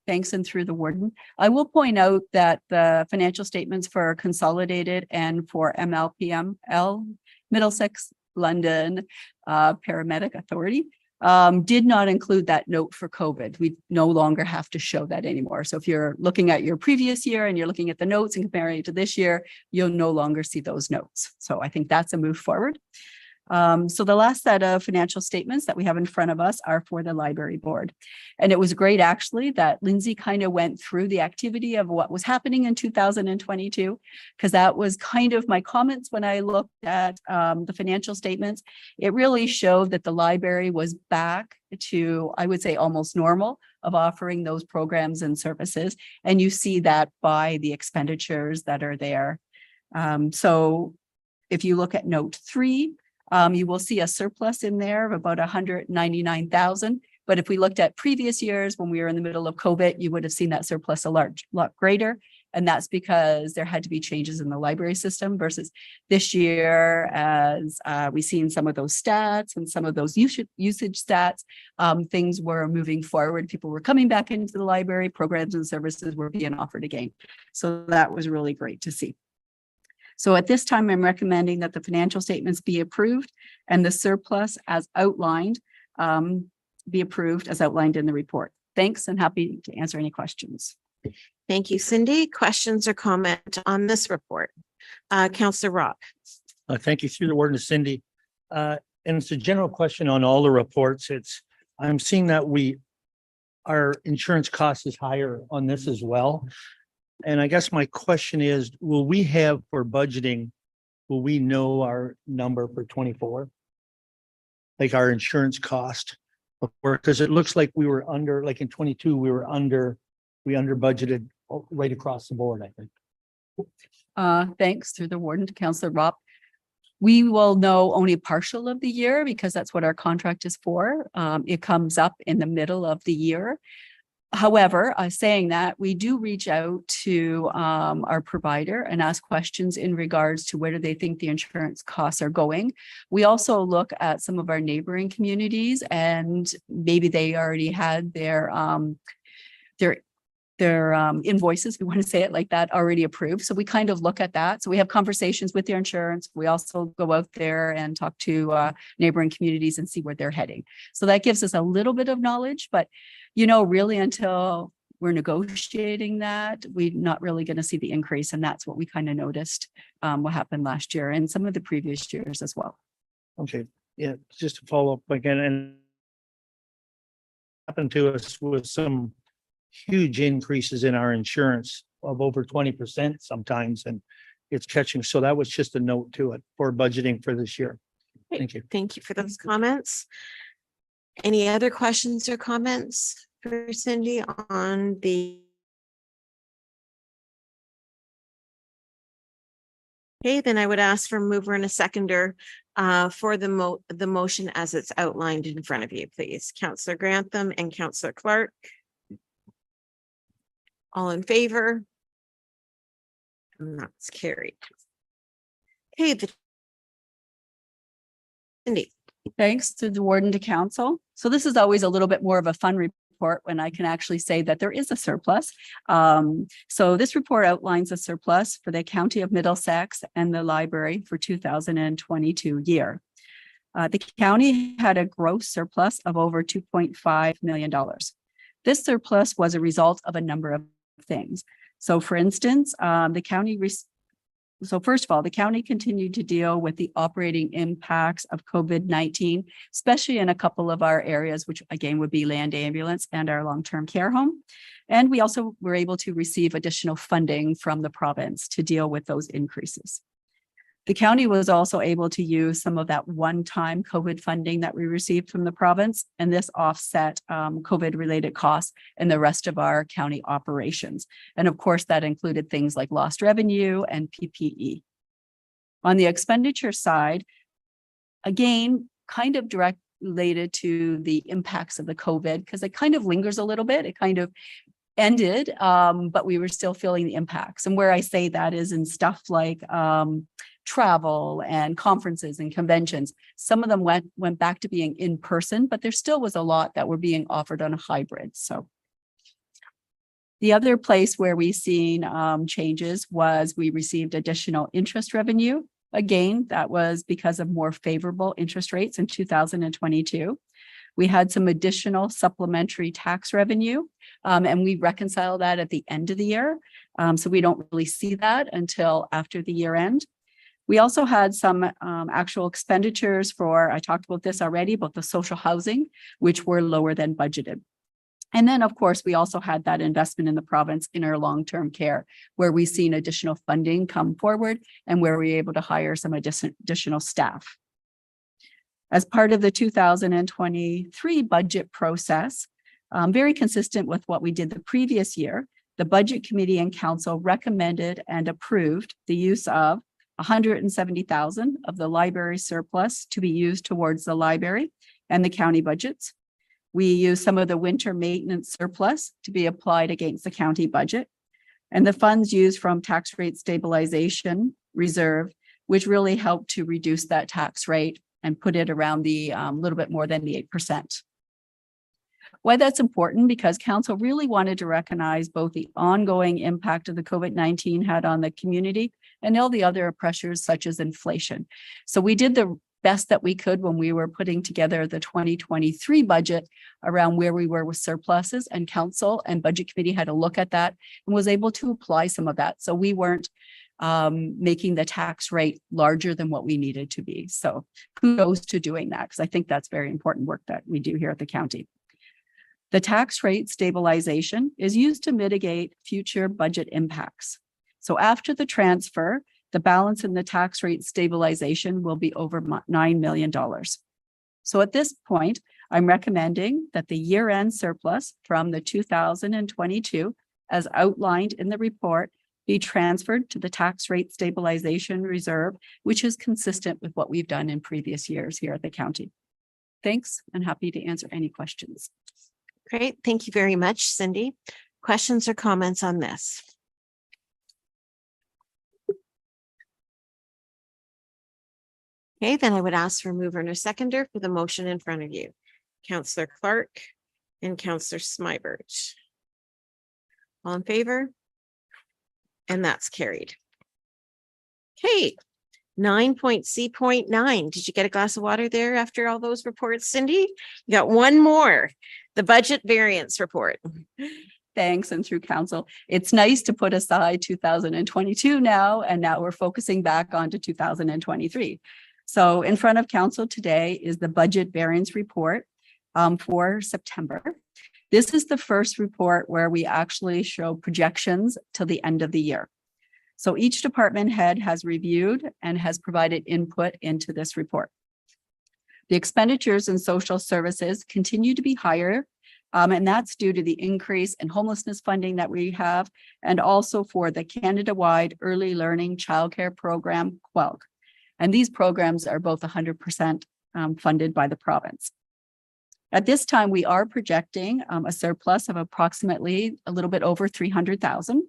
Thanks, and through the warden. I will point out that the financial statements for Consolidated and for MLPML, Middlesex London Paramedic Authority, did not include that note for COVID. We no longer have to show that anymore. So if you're looking at your previous year and you're looking at the notes and comparing it to this year, you'll no longer see those notes. So I think that's a move forward. So the last set of financial statements that we have in front of us are for the library board. And it was great actually that Lindsay kind of went through the activity of what was happening in 2022, because that was kind of my comments when I looked at the financial statements. It really showed that the library was back to, I would say, almost normal of offering those programs and services. And you see that by the expenditures that are there. So if you look at note 3, you will see a surplus in there of about 199,000. But if we looked at previous years when we were in the middle of COVID, you would have seen that surplus a lot greater. And that's because there had to be changes in the library system versus this year, as we've seen some of those stats and some of those usage stats, things were moving forward. People were coming back into the library, programs and services were being offered again. So that was really great to see. So at this time, I'm recommending that the financial statements be approved and the surplus as outlined be approved as outlined in the report. Thanks, and happy to answer any questions. Thank you, Cindy. Questions or comment on this report? Councillor Rock. Thank you through the word to Cindy. And it's a general question on all the reports. I'm seeing that our insurance cost is higher on this as well. And I guess my question is, will we have for budgeting, will we know our number for 24? Like our insurance cost? Because it looks like we were under, like in 22, we under budgeted right across the board, I think. Thanks through the warden to Councillor Ropp. We will know only a partial of the year because that's what our contract is for. It comes up in the middle of the year. However, saying that, we do reach out to our provider and ask questions in regards to where do they think the insurance costs are going. We also look at some of our neighboring communities, and maybe they already had their invoices, we want to say it like that, already approved. So we kind of look at that. So we have conversations with their insurance. We also go out there and talk to neighboring communities and see where they're heading. So that gives us a little bit of knowledge, but really until we're negotiating that, we're not really going to see the increase. And that's what we kind of noticed what happened last year and some of the previous years as well. Okay, yeah, just to follow up again, and happened to us with some huge increases in our insurance of over 20% sometimes, and it's catching. So that was just a note to it for budgeting for this year. Thank you. Thank you for those comments. Any other questions or comments for Cindy on the? Okay, then I would ask for a mover and a seconder for the motion as it's outlined in front of you, please. Councillor Grantham and Councillor Clark. All in favor? And that's carried. Okay, Cindy. Thanks to the warden to council. So this is always a little bit more of a fun report when I can actually say that there is a surplus. So this report outlines a surplus for the County of Middlesex and the library for 2022 year. The county had a gross surplus of over $2.5 million. This surplus was a result of a number of things. So for instance, the county first of all, the county continued to deal with the operating impacts of COVID-19, especially in a couple of our areas, which again would be land ambulance and our long-term care home. And we also were able to receive additional funding from the province to deal with those increases. The county was also able to use some of that one-time COVID funding that we received from the province, and this offset COVID-related costs in the rest of our county operations. And of course, that included things like lost revenue and PPE. On the expenditure side, again, kind of direct related to the impacts of the COVID, because it kind of lingers a little bit. It kind of ended, but we were still feeling the impacts. And where I say that is in stuff like travel and conferences and conventions. Some of them went back to being in person, but there still was a lot that were being offered on a hybrid. So the other place where we've seen changes was we received additional interest revenue. Again, that was because of more favorable interest rates in 2022. We had some additional supplementary tax revenue, and we reconcile that at the end of the year. So we don't really see that until after the year end. We also had some actual expenditures for, I talked about this already, about the social housing, which were lower than budgeted. And then, of course, we also had that investment in the province in our long-term care, where we've seen additional funding come forward and where we were able to hire some additional staff. As part of the 2023 budget process, very consistent with what we did the previous year, the Budget Committee and Council recommended and approved the use of $170,000 of the library surplus to be used towards the library and the county budgets. We use some of the winter maintenance surplus to be applied against the county budget, and the funds used from tax rate stabilization reserve, which really helped to reduce that tax rate and put it around the little bit more than the 8%. Why that's important, because council really wanted to recognize both the ongoing impact of the COVID-19 had on the community and all the other pressures such as inflation. So we did the best that we could when we were putting together the 2023 budget around where we were with surpluses, and council and budget committee had a look at that and was able to apply some of that. So we weren't making the tax rate larger than what we needed to be. So kudos to doing that, because I think that's very important work that we do here at the county. The tax rate stabilization is used to mitigate future budget impacts. So after the transfer, the balance in the tax rate stabilization will be over $9 million. So at this point, I'm recommending that the year-end surplus from the 2022, as outlined in the report, be transferred to the tax rate stabilization reserve, which is consistent with what we've done in previous years here at the county. Thanks, and happy to answer any questions. Great. Thank you very much, Cindy. Questions or comments on this? Okay, then I would ask for a mover and a seconder for the motion in front of you. Councillor Clark and Councillor Smybert. All in favor? And that's carried. Okay, 9.C.9. Did you get a glass of water there after all those reports, Cindy? You got one more, the budget variance report. Thanks, and through council. It's nice to put aside 2022 now, and now we're focusing back onto 2023. So in front of council today is the budget variance report for September. This is the first report where we actually show projections till the end of the year. So each department head has reviewed and has provided input into this report. The expenditures in social services continue to be higher, and that's due to the increase in homelessness funding that we have, and also for the Canada-wide Early Learning Childcare Program, QUELC. And these programs are both 100% funded by the province. At this time, we are projecting a surplus of approximately a little bit over 300,000.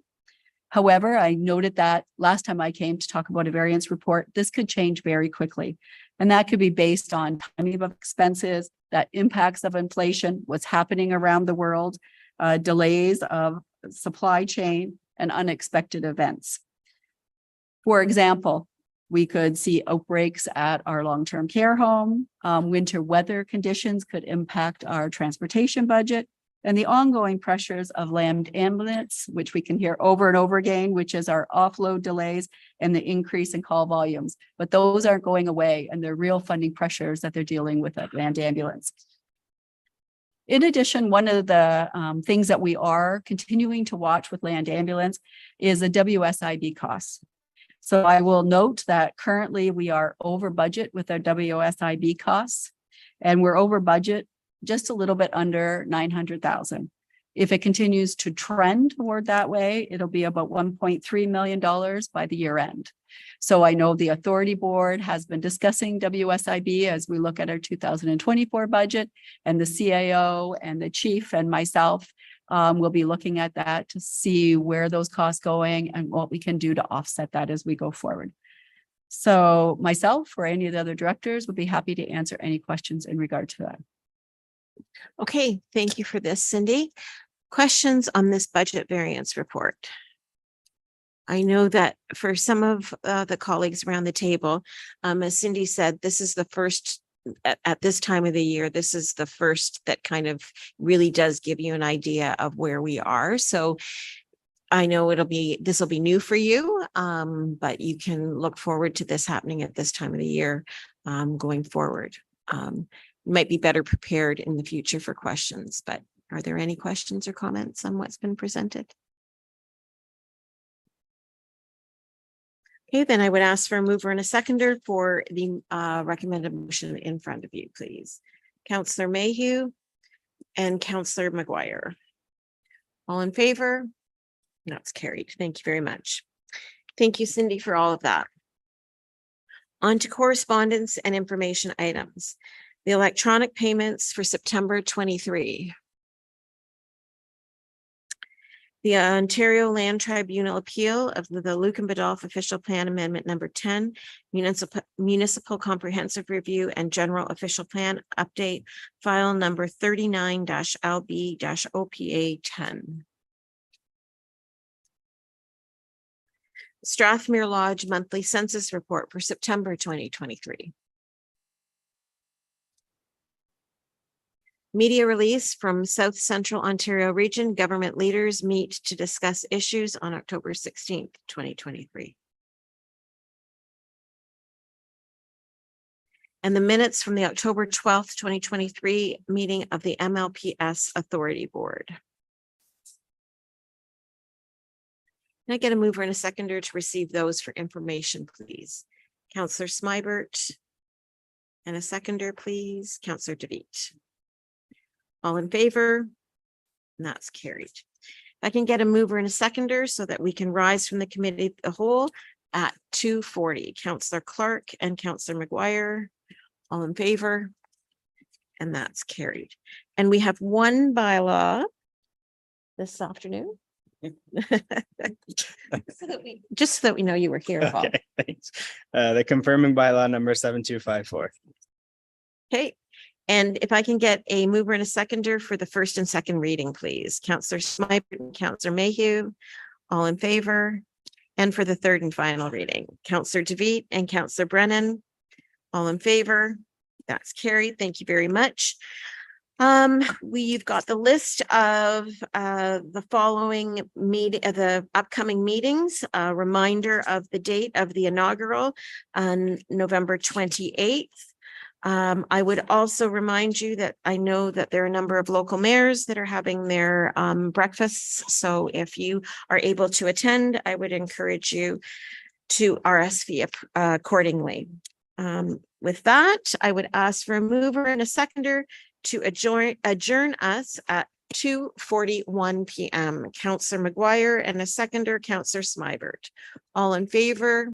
However, I noted that last time I came to talk about a variance report, this could change very quickly. And that could be based on timing of expenses, that impacts of inflation, what's happening around the world, delays of supply chain, and unexpected events. For example, we could see outbreaks at our long-term care home. Winter weather conditions could impact our transportation budget, and the ongoing pressures of land ambulance, which we can hear over and over again, which is our offload delays and the increase in call volumes. But those aren't going away, and they're real funding pressures that they're dealing with at land ambulance. In addition, one of the things that we are continuing to watch with land ambulance is the WSIB costs. So I will note that currently we are over budget with our WSIB costs, and we're over budget just a little bit under 900,000. If it continues to trend toward that way, it'll be about $1.3 million by the year end. So I know the authority board has been discussing WSIB as we look at our 2024 budget, and the CAO and the chief and myself we'll be looking at that to see where those costs going and what we can do to offset that as we go forward. So myself or any of the other directors would be happy to answer any questions in regard to that. Okay, thank you for this, Cindy. Questions on this budget variance report? I know that for some of the colleagues around the table, as Cindy said, this is the first at this time of the year, this is the first that kind of really does give you an idea of where we are. So I know this will be new for you, but you can look forward to this happening at this time of the year going forward. You might be better prepared in the future for questions, but are there any questions or comments on what's been presented? Okay, then I would ask for a mover and a seconder for the recommended motion in front of you, please. Councillor Mayhew and Councillor McGuire. All in favor? That's carried. Thank you very much. Thank you, Cindy, for all of that. On to correspondence and information items. The electronic payments for September 23. The Ontario Land Tribunal appeal of the Lucan Badolf Official Plan Amendment Number 10, Municipal Comprehensive Review and General Official Plan Update, file number 39-LB-OPA 10. Strathmere Lodge Monthly Census Report for September 2023. Media release from South Central Ontario Region. Government leaders meet to discuss issues on October 16th, 2023. And the minutes from the October 12th, 2023 meeting of the MLPS Authority Board. Can I get a mover and a seconder to receive those for information, please? Councillor Smybert. And a seconder, please. Councillor DeVitt. All in favor? And that's carried. I can get a mover and a seconder so that we can rise from the committee of the whole at 2:40. Councillor Clark and Councillor McGuire. All in favor? And that's carried. And we have one bylaw this afternoon. Just so that we know you were here, Paul. Okay, thanks. The confirming bylaw number 7254. Okay. And if I can get a mover and a seconder for the first and second reading, please. Councillor Smythe and Councillor Mayhew, all in favor. And for the third and final reading, Councillor DeVitt and Councillor Brennan, all in favor. That's carried. Thank you very much. We've got the list of the following the upcoming meetings. A reminder of the date of the inaugural on November 28th. I would also remind you that I know that there are a number of local mayors that are having their breakfasts. So if you are able to attend, I would encourage you to RSVP accordingly. With that, I would ask for a mover and a seconder to adjourn us at 2:41 p.m. Councillor McGuire and a seconder, Councillor Smybert. All in favor?